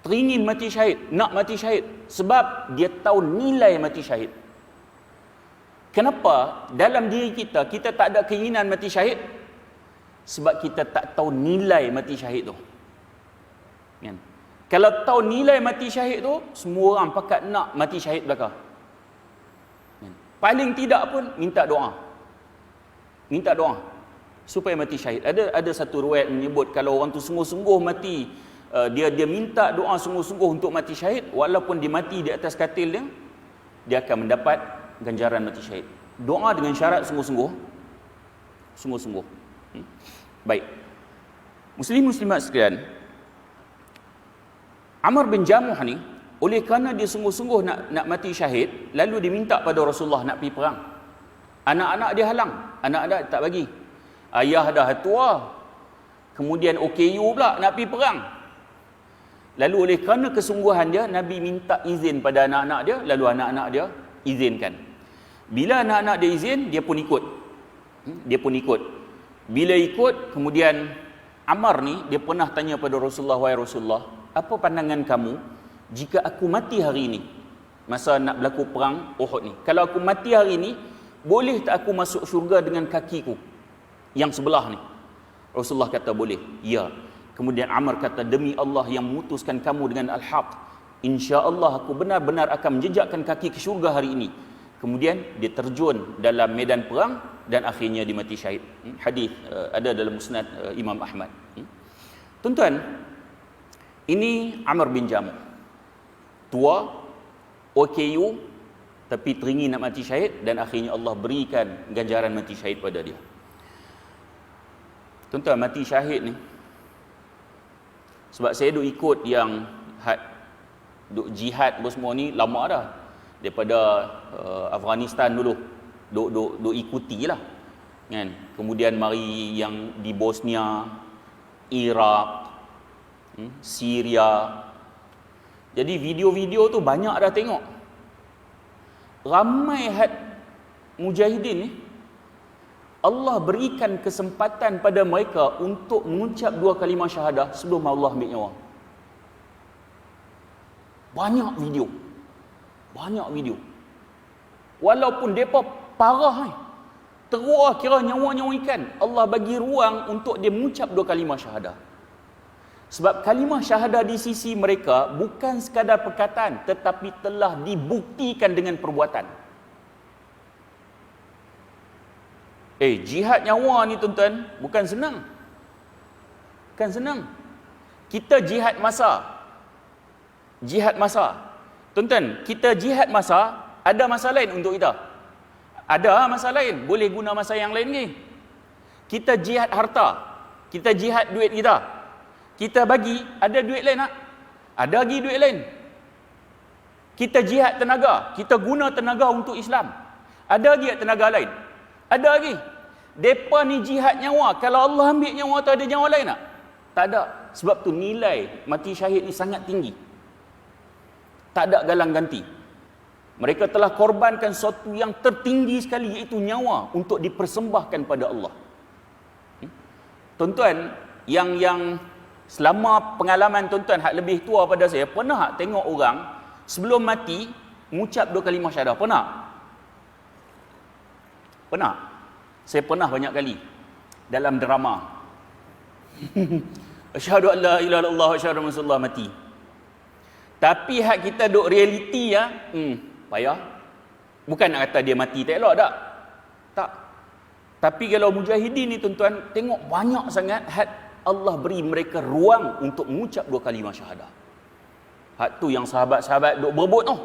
Teringin mati syahid, nak mati syahid. Sebab dia tahu nilai mati syahid. Kenapa dalam diri kita tak ada keinginan mati syahid? Sebab kita tak tahu nilai mati syahid tu. Kan? Kalau tahu nilai mati syahid tu, semua orang pakat nak mati syahid belaka. Kan? Paling tidak pun minta doa. Minta doa supaya mati syahid. Ada satu riwayat menyebut kalau orang tu sungguh-sungguh mati, dia minta doa sungguh-sungguh untuk mati syahid, walaupun dia mati di atas katil dia akan mendapat ganjaran mati syahid. Doa dengan syarat sungguh-sungguh. Sungguh-sungguh. Baik. Muslim-muslimat sekalian, Amr bin Jamuh ni, oleh kerana dia sungguh-sungguh nak mati syahid, lalu diminta pada Rasulullah nak pergi perang. Anak-anak dia halang, anak-anak tak bagi. Ayah dah tua, kemudian OKU pula nak pergi perang. Lalu oleh kerana kesungguhan dia, Nabi minta izin pada anak-anak dia, lalu anak-anak dia izinkan. Bila anak-anak dia izin, dia pun ikut. Bila ikut, kemudian Ammar ni, dia pernah tanya pada Rasulullah, wahai Rasulullah, apa pandangan kamu jika aku mati hari ini? Masa nak berlaku perang Uhud ni. Kalau aku mati hari ini, boleh tak aku masuk syurga dengan kakiku yang sebelah ni? Rasulullah kata boleh. Ya. Kemudian Ammar kata, demi Allah yang memutuskan kamu dengan al-haq, insya-Allah aku benar-benar akan menjejakkan kaki ke syurga hari ini. Kemudian dia terjun dalam medan perang dan akhirnya dia mati syahid. Hadis ada dalam musnad Imam Ahmad. Tuan-tuan, ini Amr bin Jamuh. Tua, OKU, tapi teringin nak mati syahid, dan akhirnya Allah berikan ganjaran mati syahid pada dia. Tuan-tuan, mati syahid ni, sebab saya duk ikut yang duk jihad semua ni lama dah. Daripada Afghanistan dulu duk ikuti lah kan. Kemudian mari yang di Bosnia, Iraq, Syria. Jadi video-video tu banyak dah tengok. Ramai mujahidin ni Allah berikan kesempatan pada mereka untuk mengucap 2 kalimah syahadah sebelum Allah ambil nyawa. Banyak video. Walaupun mereka parah, teruk kira nyawa-nyawa ikan, Allah bagi ruang untuk dia mengucap 2 kalimah syahadah. Sebab kalimah syahadah di sisi mereka bukan sekadar perkataan, tetapi telah dibuktikan dengan perbuatan. Jihad nyawa ni tuan-tuan bukan senang. Kita jihad masa. Tuan-tuan, kita jihad masa, ada masa lain untuk kita. Ada masa lain, boleh guna masa yang lain ni. Kita jihad harta, kita jihad duit kita. Kita bagi, ada duit lain tak? Ada lagi duit lain. Kita jihad tenaga, kita guna tenaga untuk Islam. Ada lagi tenaga lain? Ada lagi. Depa ni jihad nyawa, kalau Allah ambil nyawa tu ada nyawa lain tak? Tak ada. Sebab tu nilai mati syahid ni sangat tinggi. Tak ada galang ganti. Mereka telah korbankan sesuatu yang tertinggi sekali, iaitu nyawa, untuk dipersembahkan pada Allah. Tuan-tuan, yang selama pengalaman tuan-tuan hak lebih tua pada saya, pernah tak tengok orang sebelum mati mengucap 2 kalimah syahadah? Pernah? Saya pernah banyak kali dalam drama. Asyhadu an la ilaha illallah wa asyhadu anna Rasulullah, mati. Tapi hak kita duk realiti ya, payah. Bukan nak kata dia mati tak elok tak. Tapi kalau mujahidin ni tuan-tuan, tengok banyak sangat Allah beri mereka ruang untuk mengucap 2 kalimah syahadah. Hak tu yang sahabat-sahabat duk berebut tu.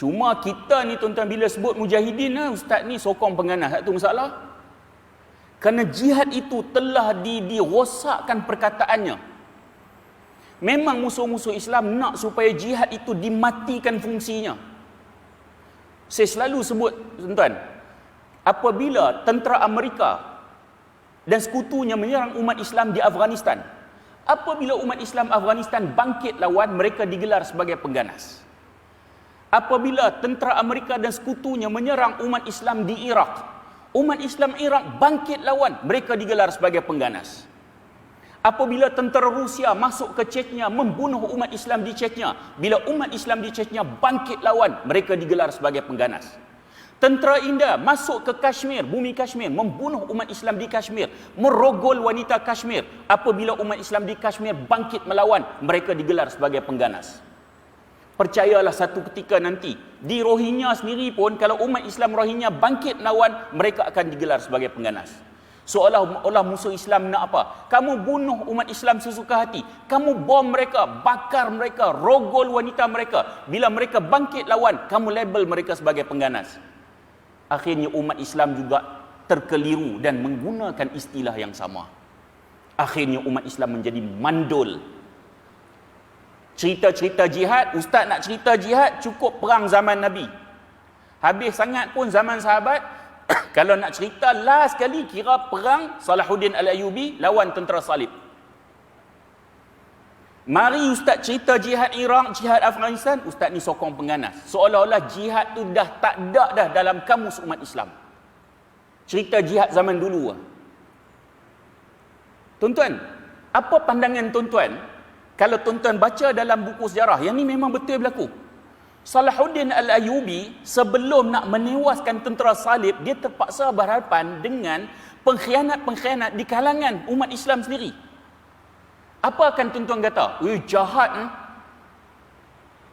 Cuma kita ni tuan-tuan bila sebut mujahidin, ustaz ni sokong pengganas. Hak tu masalah. Kerana jihad itu telah dirosakkan perkataannya. Memang musuh-musuh Islam nak supaya jihad itu dimatikan fungsinya. Saya selalu sebut tuan-tuan, apabila tentera Amerika dan sekutunya menyerang umat Islam di Afghanistan, apabila umat Islam Afghanistan bangkit lawan, mereka digelar sebagai pengganas. Apabila tentera Amerika dan sekutunya menyerang umat Islam di Iraq, umat Islam Iraq bangkit lawan, mereka digelar sebagai pengganas. Apabila tentera Rusia masuk ke Chechnya membunuh umat Islam di Chechnya, bila umat Islam di Chechnya bangkit lawan, mereka digelar sebagai pengganas. Tentera India masuk ke Kashmir, bumi Kashmir, membunuh umat Islam di Kashmir, merogol wanita Kashmir. Apabila umat Islam di Kashmir bangkit melawan, mereka digelar sebagai pengganas. Percayalah satu ketika nanti, di Rohingya sendiri pun, kalau umat Islam Rohingya bangkit melawan, mereka akan digelar sebagai pengganas. Seolah-olah musuh Islam nak apa? Kamu bunuh umat Islam sesuka hati. Kamu bom mereka, bakar mereka, rogol wanita mereka. Bila mereka bangkit lawan, kamu label mereka sebagai pengganas. Akhirnya umat Islam juga terkeliru dan menggunakan istilah yang sama. Akhirnya umat Islam menjadi mandul. Cerita-cerita jihad, ustaz nak cerita jihad, cukup perang zaman Nabi. Habis sangat pun zaman sahabat. Kalau nak cerita last kali, kira perang Salahuddin Al-Ayyubi lawan tentera salib. Mari ustaz cerita jihad Iraq, jihad Afghanistan, ustaz ni sokong pengganas. Seolah-olah jihad tu dah tak ada dah dalam kamus umat Islam. Cerita jihad zaman dulu. Tuan-tuan, apa pandangan tuan-tuan kalau tuan-tuan baca dalam buku sejarah, yang ni memang betul berlaku. Salahuddin Al-Ayyubi sebelum nak menewaskan tentera salib, dia terpaksa berhadapan dengan pengkhianat-pengkhianat di kalangan umat Islam sendiri. Apa akan tuan-tuan kata? Jahat.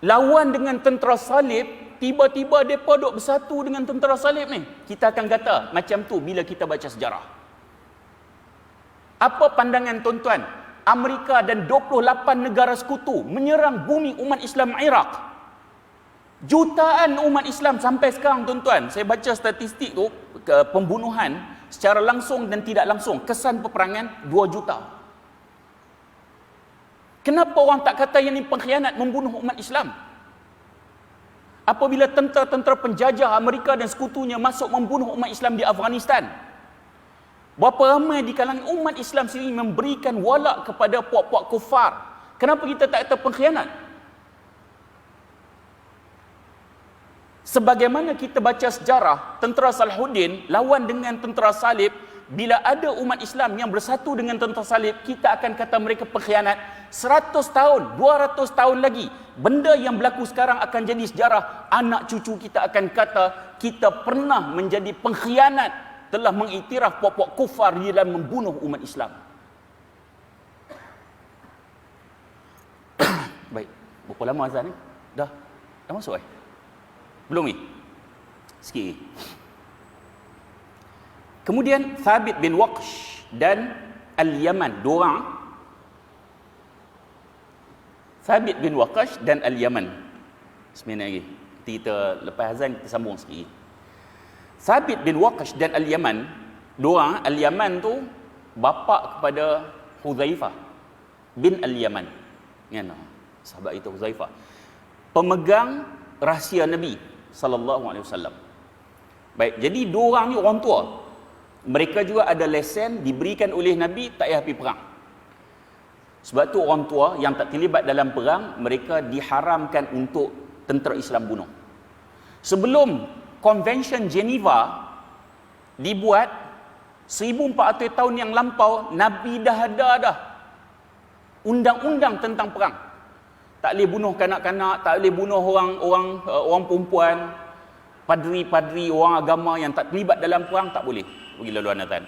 Lawan dengan tentera salib, tiba-tiba mereka duk bersatu dengan tentera salib ni. Kita akan kata macam tu bila kita baca sejarah. Apa pandangan tuan-tuan? Amerika dan 28 negara sekutu menyerang bumi umat Islam Iraq. Jutaan umat Islam sampai sekarang tuan-tuan. Saya baca statistik tu, pembunuhan secara langsung dan tidak langsung, kesan peperangan 2 juta. Kenapa orang tak kata yang ini pengkhianat membunuh umat Islam? Apabila tentera-tentera penjajah Amerika dan sekutunya masuk membunuh umat Islam di Afghanistan, berapa ramai di kalangan umat Islam sendiri memberikan walak kepada puak-puak kufar. Kenapa kita tak kata pengkhianat? Sebagaimana kita baca sejarah, tentera Salahuddin lawan dengan tentera salib, bila ada umat Islam yang bersatu dengan tentera salib, kita akan kata mereka pengkhianat. 100 tahun, 200 tahun lagi, benda yang berlaku sekarang akan jadi sejarah. Anak cucu kita akan kata, kita pernah menjadi pengkhianat, telah mengiktiraf puak-puak kufar di dalam membunuh umat Islam. Baik, berapa lama azan ni? Dah masuk Belum ni? Sikit lagi. Kemudian Thabit bin Waqsh dan Al-Yaman, dua orang. Thabit bin Waqsh dan Al-Yaman. Seminit lagi. Kita lepas azan kita sambung sikit. Thabit bin Waqsh dan Al-Yaman, dua orang. Al-Yaman tu bapa kepada Hudzaifah bin Al-Yaman. Kan? Sahabat itu Hudzaifah. Pemegang rahsia Nabi sallallahu alaihi wasallam. Baik, jadi dua orang ni orang tua. Mereka juga ada lesen diberikan oleh Nabi tak payah pergi perang. Sebab tu orang tua yang tak terlibat dalam perang, mereka diharamkan untuk tentera Islam bunuh. Sebelum Konvensyen Geneva dibuat 1400 tahun yang lampau, Nabi dah ada undang-undang tentang perang. Tak boleh bunuh kanak-kanak, tak boleh bunuh orang perempuan, padri-padri, orang agama yang tak terlibat dalam perang tak boleh. Pergi laluan azan.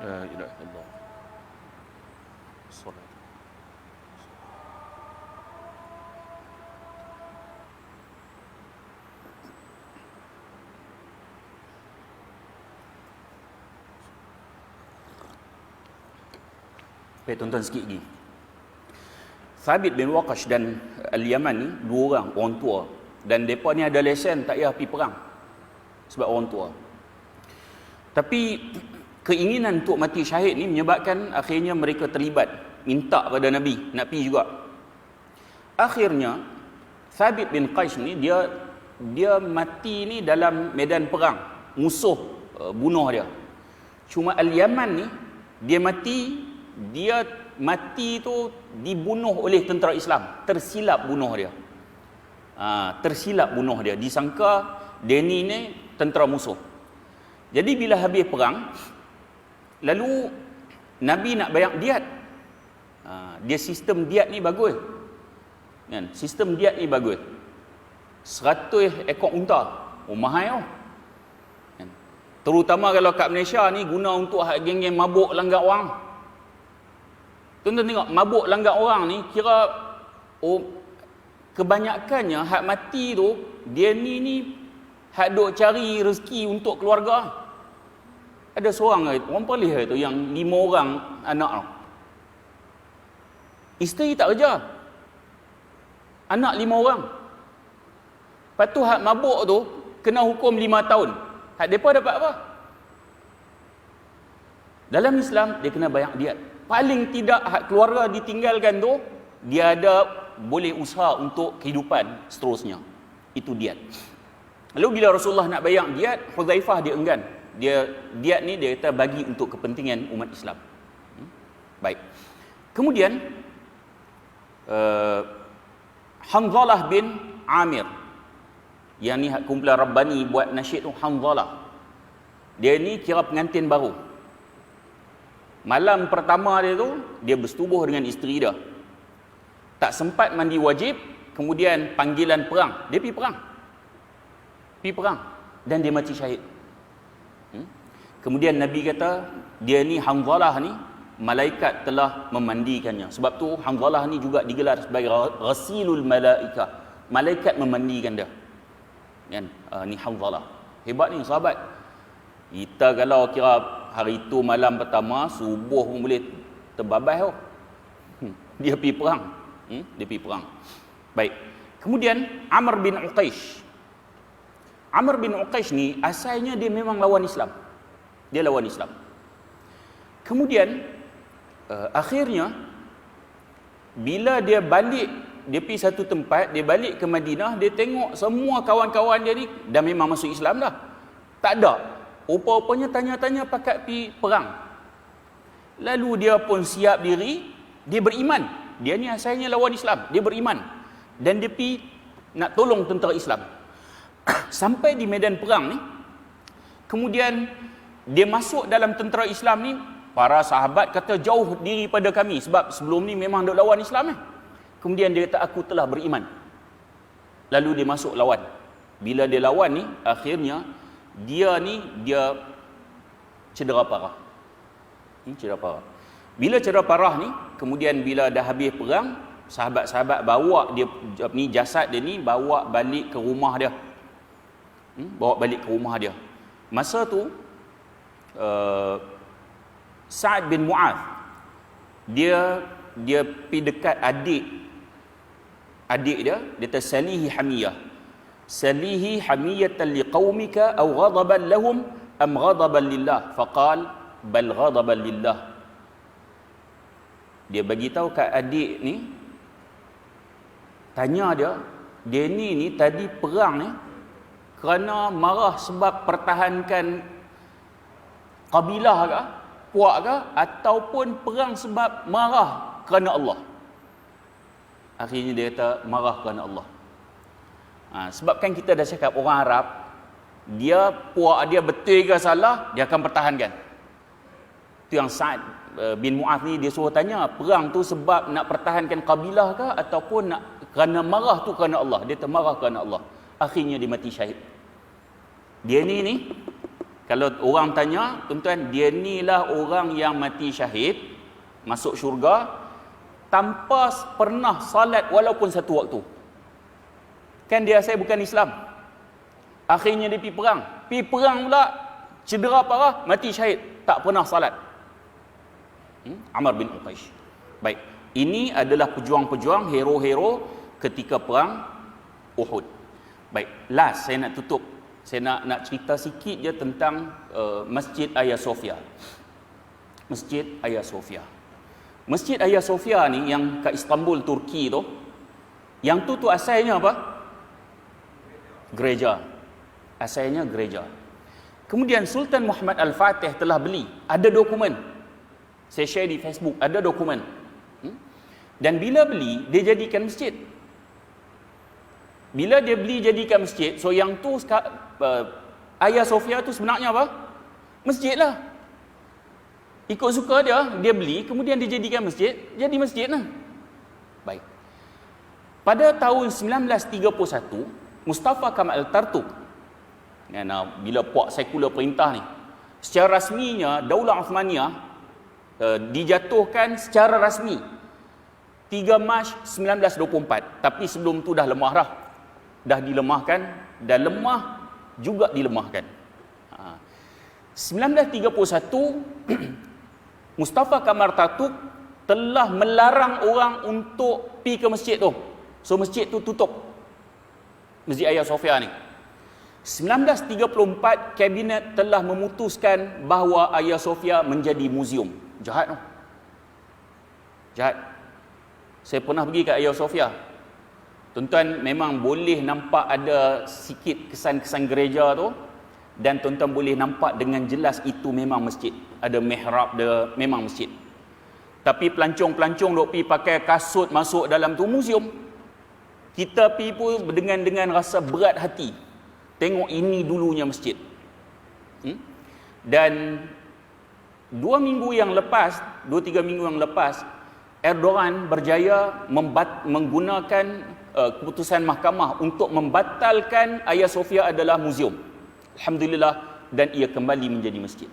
La ilaha illallah. Salat. Baik, tonton sikit lagi. Thabit bin Waqash dan Al-Yaman ni dua orang tua, dan depa ni ada lesen tak payah pergi perang sebab orang tua. Tapi keinginan untuk mati syahid ni menyebabkan akhirnya mereka terlibat, minta pada Nabi nak pergi juga. Akhirnya Thabit bin Qais ni dia mati ni dalam medan perang, musuh bunuh dia. Cuma Al-Yaman ni dia mati tu dibunuh oleh tentera Islam, tersilap bunuh dia. Tersilap bunuh dia, disangka dia ni tentera musuh. Jadi bila habis perang, lalu Nabi nak bayar diat. Dia sistem diat ni bagus kan? Sistem diat ni bagus. 100 ekor unta, mahal kan? Terutama kalau kat Malaysia ni guna untuk geng-geng mabuk langgar orang. Tuan-tuan tengok, mabuk langgar orang ni kira kebanyakannya hak mati tu dia ni hak duk cari rezeki untuk keluarga. Ada seorang orang Perlis tu yang 5 orang anak tu. Isteri tak kerja. Anak 5 orang. Lepas tu hak mabuk tu kena hukum 5 tahun. Hak depa dapat apa? Dalam Islam dia kena bayar diat. Paling tidak hak keluarga ditinggalkan tu dia ada boleh usaha untuk kehidupan seterusnya. Itu diat. Lalu bila Rasulullah nak bayar diat, Hudzaifah dia enggan. Diat ni dia kata bagi untuk kepentingan umat Islam. Baik. Kemudian Hanzalah bin Amir, yang ni kumpulan Rabbani buat nasyid tu, Hanzalah. Dia ni kira pengantin baru. Malam pertama dia tu, dia bersetubuh dengan isteri dia. Tak sempat mandi wajib, kemudian panggilan perang. Dia pergi perang. Dan dia mati syahid. Kemudian Nabi kata, dia ni Hanzalah ni, malaikat telah memandikannya. Sebab tu Hanzalah ni juga digelar sebagai Ghasilul Malaikah. Malaikat memandikan dia. Kan? Ni Hanzalah. Hebat ni sahabat. Kita kalau kira hari itu malam pertama, subuh pun boleh terbabas tu. Dia pergi perang. Dia pergi perang. Baik. Kemudian Amr bin Uqaish. Amr bin Uqaish ni asalnya dia memang lawan Islam. Dia lawan Islam. Kemudian akhirnya bila dia balik, dia pergi satu tempat, dia balik ke Madinah, dia tengok semua kawan-kawan dia ni dah memang masuk Islam dah. Tak ada. Rupa-rupanya tanya-tanya pakat pergi perang. Lalu dia pun siap diri, dia beriman. Dia ni asalnya lawan Islam, dia beriman. Dan dia pergi nak tolong tentera Islam. Sampai di medan perang ni, kemudian dia masuk dalam tentera Islam ni, para sahabat kata jauh diri pada kami sebab sebelum ni memang duk lawan Islam. Kemudian dia kata aku telah beriman. Lalu dia masuk lawan. Bila dia lawan ni, akhirnya dia cedera parah. Cedera parah. Bila cedera parah ni, kemudian bila dah habis perang, sahabat-sahabat bawa dia ni, jasad dia ni bawa balik ke rumah dia. Bawa balik ke rumah dia. Masa tu Sa'ad bin Mu'adh dia pergi dekat adik dia kata salihi hamiyah. Salihi hamiyatan liqaumika aw ghadaban lahum am ghadaban lillah. Faqal bal ghadaban lillah. Dia bagi tahu kat adik ni, tanya dia ni tadi perang ni kerana marah sebab pertahankan kabilah ke, puak ke, ataupun perang sebab marah kerana Allah. Akhirnya dia kata marah kerana Allah. Sebab kan kita dah cakap orang Arab, dia puak dia betul ke salah, dia akan pertahankan. Itu yang Sa'ad bin Mu'adh ni dia suruh tanya, perang tu sebab nak pertahankan kabilah ke ataupun nak kerana marah tu kerana Allah. Dia termarah kerana Allah. Akhirnya dia mati syahid. Dia ni Kalau orang tanya, tuan-tuan, dia inilah orang yang mati syahid, masuk syurga tanpa pernah salat walaupun satu waktu. Kan dia saya bukan Islam. Akhirnya dia pergi perang. Pergi perang pula, cedera parah, mati syahid, tak pernah salat. Amr bin Uqaish. Baik, ini adalah pejuang-pejuang, hero-hero ketika perang Uhud. Baik, last saya nak tutup. Saya nak cerita sikit je tentang Masjid Hagia Sophia. Masjid Hagia Sophia. Masjid Hagia Sophia ni yang kat Istanbul, Turki tu, yang tu asalnya apa? Gereja. Asalnya gereja. Kemudian Sultan Muhammad Al-Fatih telah beli. Ada dokumen. Saya share di Facebook, ada dokumen. Dan bila beli, dia jadikan masjid. Bila dia beli jadikan masjid, so yang tu Hagia Sophia tu sebenarnya apa? Masjid lah. Ikut suka dia, dia beli, kemudian dia jadikan masjid, jadi masjid lah. Baik. Pada tahun 1931, Mustafa Kemal Atatürk, bila puak sekular perintah ni, secara rasminya Daulah Uthmaniyah dijatuhkan secara rasmi 3 Mac 1924. Tapi sebelum tu dah lemah dah. Dah dilemahkan, dan lemah juga dilemahkan. 1931 Mustafa Kemal Atatürk telah melarang orang untuk pergi ke masjid tu. So masjid tu tutup. Masjid Hagia Sophia ni. 1934 kabinet telah memutuskan bahawa Hagia Sophia menjadi muzium. Jahat tu. Jahat. Saya pernah pergi ke Hagia Sophia. Tuan-tuan memang boleh nampak ada sikit kesan-kesan gereja tu, dan tuan-tuan boleh nampak dengan jelas itu memang masjid. Ada mihrab dia, memang masjid. Tapi pelancong-pelancong dok pergi pakai kasut masuk dalam tu muzium. Kita pergi pun dengan rasa berat hati. Tengok ini dulunya masjid. Dan 2-3 minggu yang lepas, Erdogan berjaya menggunakan keputusan mahkamah untuk membatalkan Hagia Sophia adalah muzium. Alhamdulillah, dan ia kembali menjadi masjid.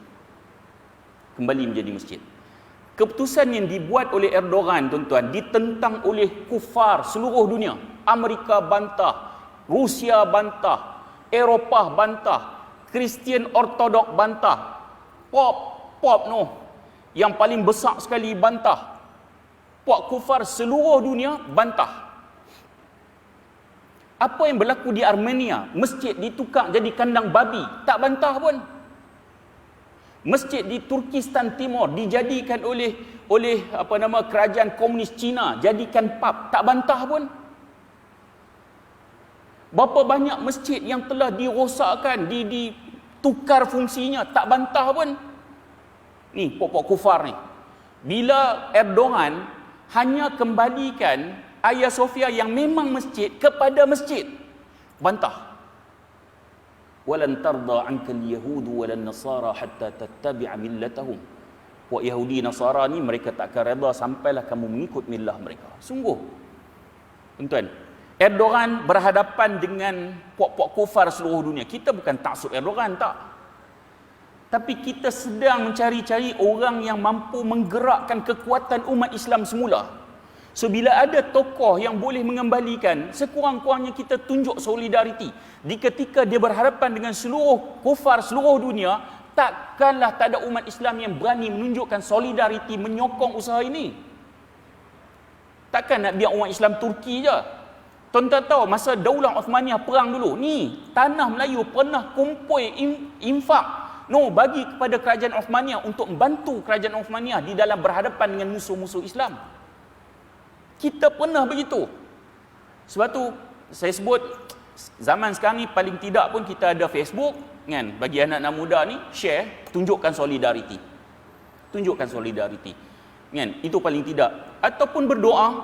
Kembali menjadi masjid. Keputusan yang dibuat oleh Erdogan, tuan-tuan, ditentang oleh kufar seluruh dunia. Amerika bantah, Rusia bantah, Eropah bantah, Kristian Ortodok bantah, Pop yang paling besar sekali bantah. Puak kufar seluruh dunia bantah. Apa yang berlaku di Armenia, masjid ditukar jadi kandang babi, tak bantah pun. Masjid di Turkistan Timur dijadikan oleh kerajaan komunis Cina, jadikan pub, tak bantah pun. Berapa banyak masjid yang telah dirosakkan, ditukar fungsinya, tak bantah pun. Ni pok-pok kufar ni. Bila Erdogan hanya kembalikan Hagia Sophia yang memang masjid kepada masjid, bantah. Walan tarda anka al-yahud walan nasara hatta tattabi'a millatahum. Puak Yahudi Nasara ni mereka tak akan redha sampailah kamu mengikut millah mereka. Sungguh. Tuan-tuan, Erdogan berhadapan dengan puak-puak kufar seluruh dunia. Kita bukan taksub Erdogan, tak. Tapi kita sedang mencari-cari orang yang mampu menggerakkan kekuatan umat Islam semula. So bila ada tokoh yang boleh mengembalikan, sekurang-kurangnya kita tunjuk solidariti. Di ketika dia berhadapan dengan seluruh kufar seluruh dunia, takkanlah tak ada umat Islam yang berani menunjukkan solidariti, menyokong usaha ini. Takkan nak biar umat Islam Turki je. Tuan-tuan tahu masa Daulah Uthmaniyah perang dulu, ni tanah Melayu pernah kumpul infak bagi kepada kerajaan Uthmaniyah untuk membantu kerajaan Uthmaniyah di dalam berhadapan dengan musuh-musuh Islam. Kita pernah begitu. Sebab tu saya sebut zaman sekarang ni paling tidak pun kita ada Facebook kan, bagi anak-anak muda ni share, tunjukkan solidariti. Tunjukkan solidariti. Kan, itu paling tidak. Ataupun berdoa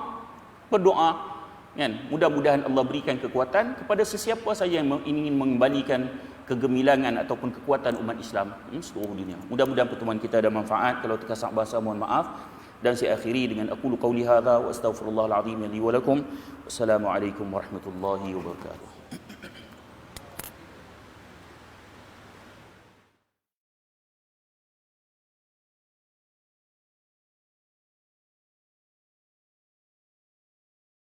kan, mudah-mudahan Allah berikan kekuatan kepada sesiapa saja yang ingin mengembalikan kegemilangan ataupun kekuatan umat Islam seluruh dunia. Mudah-mudahan pertemuan kita ada manfaat. Kalau terkasar bahasa mohon maaf. Dan saya akhiri dengan aqulu qawli hadza wa astaghfirullahal azim li wa lakum. Wassalamualaikum warahmatullahi wabarakatuh.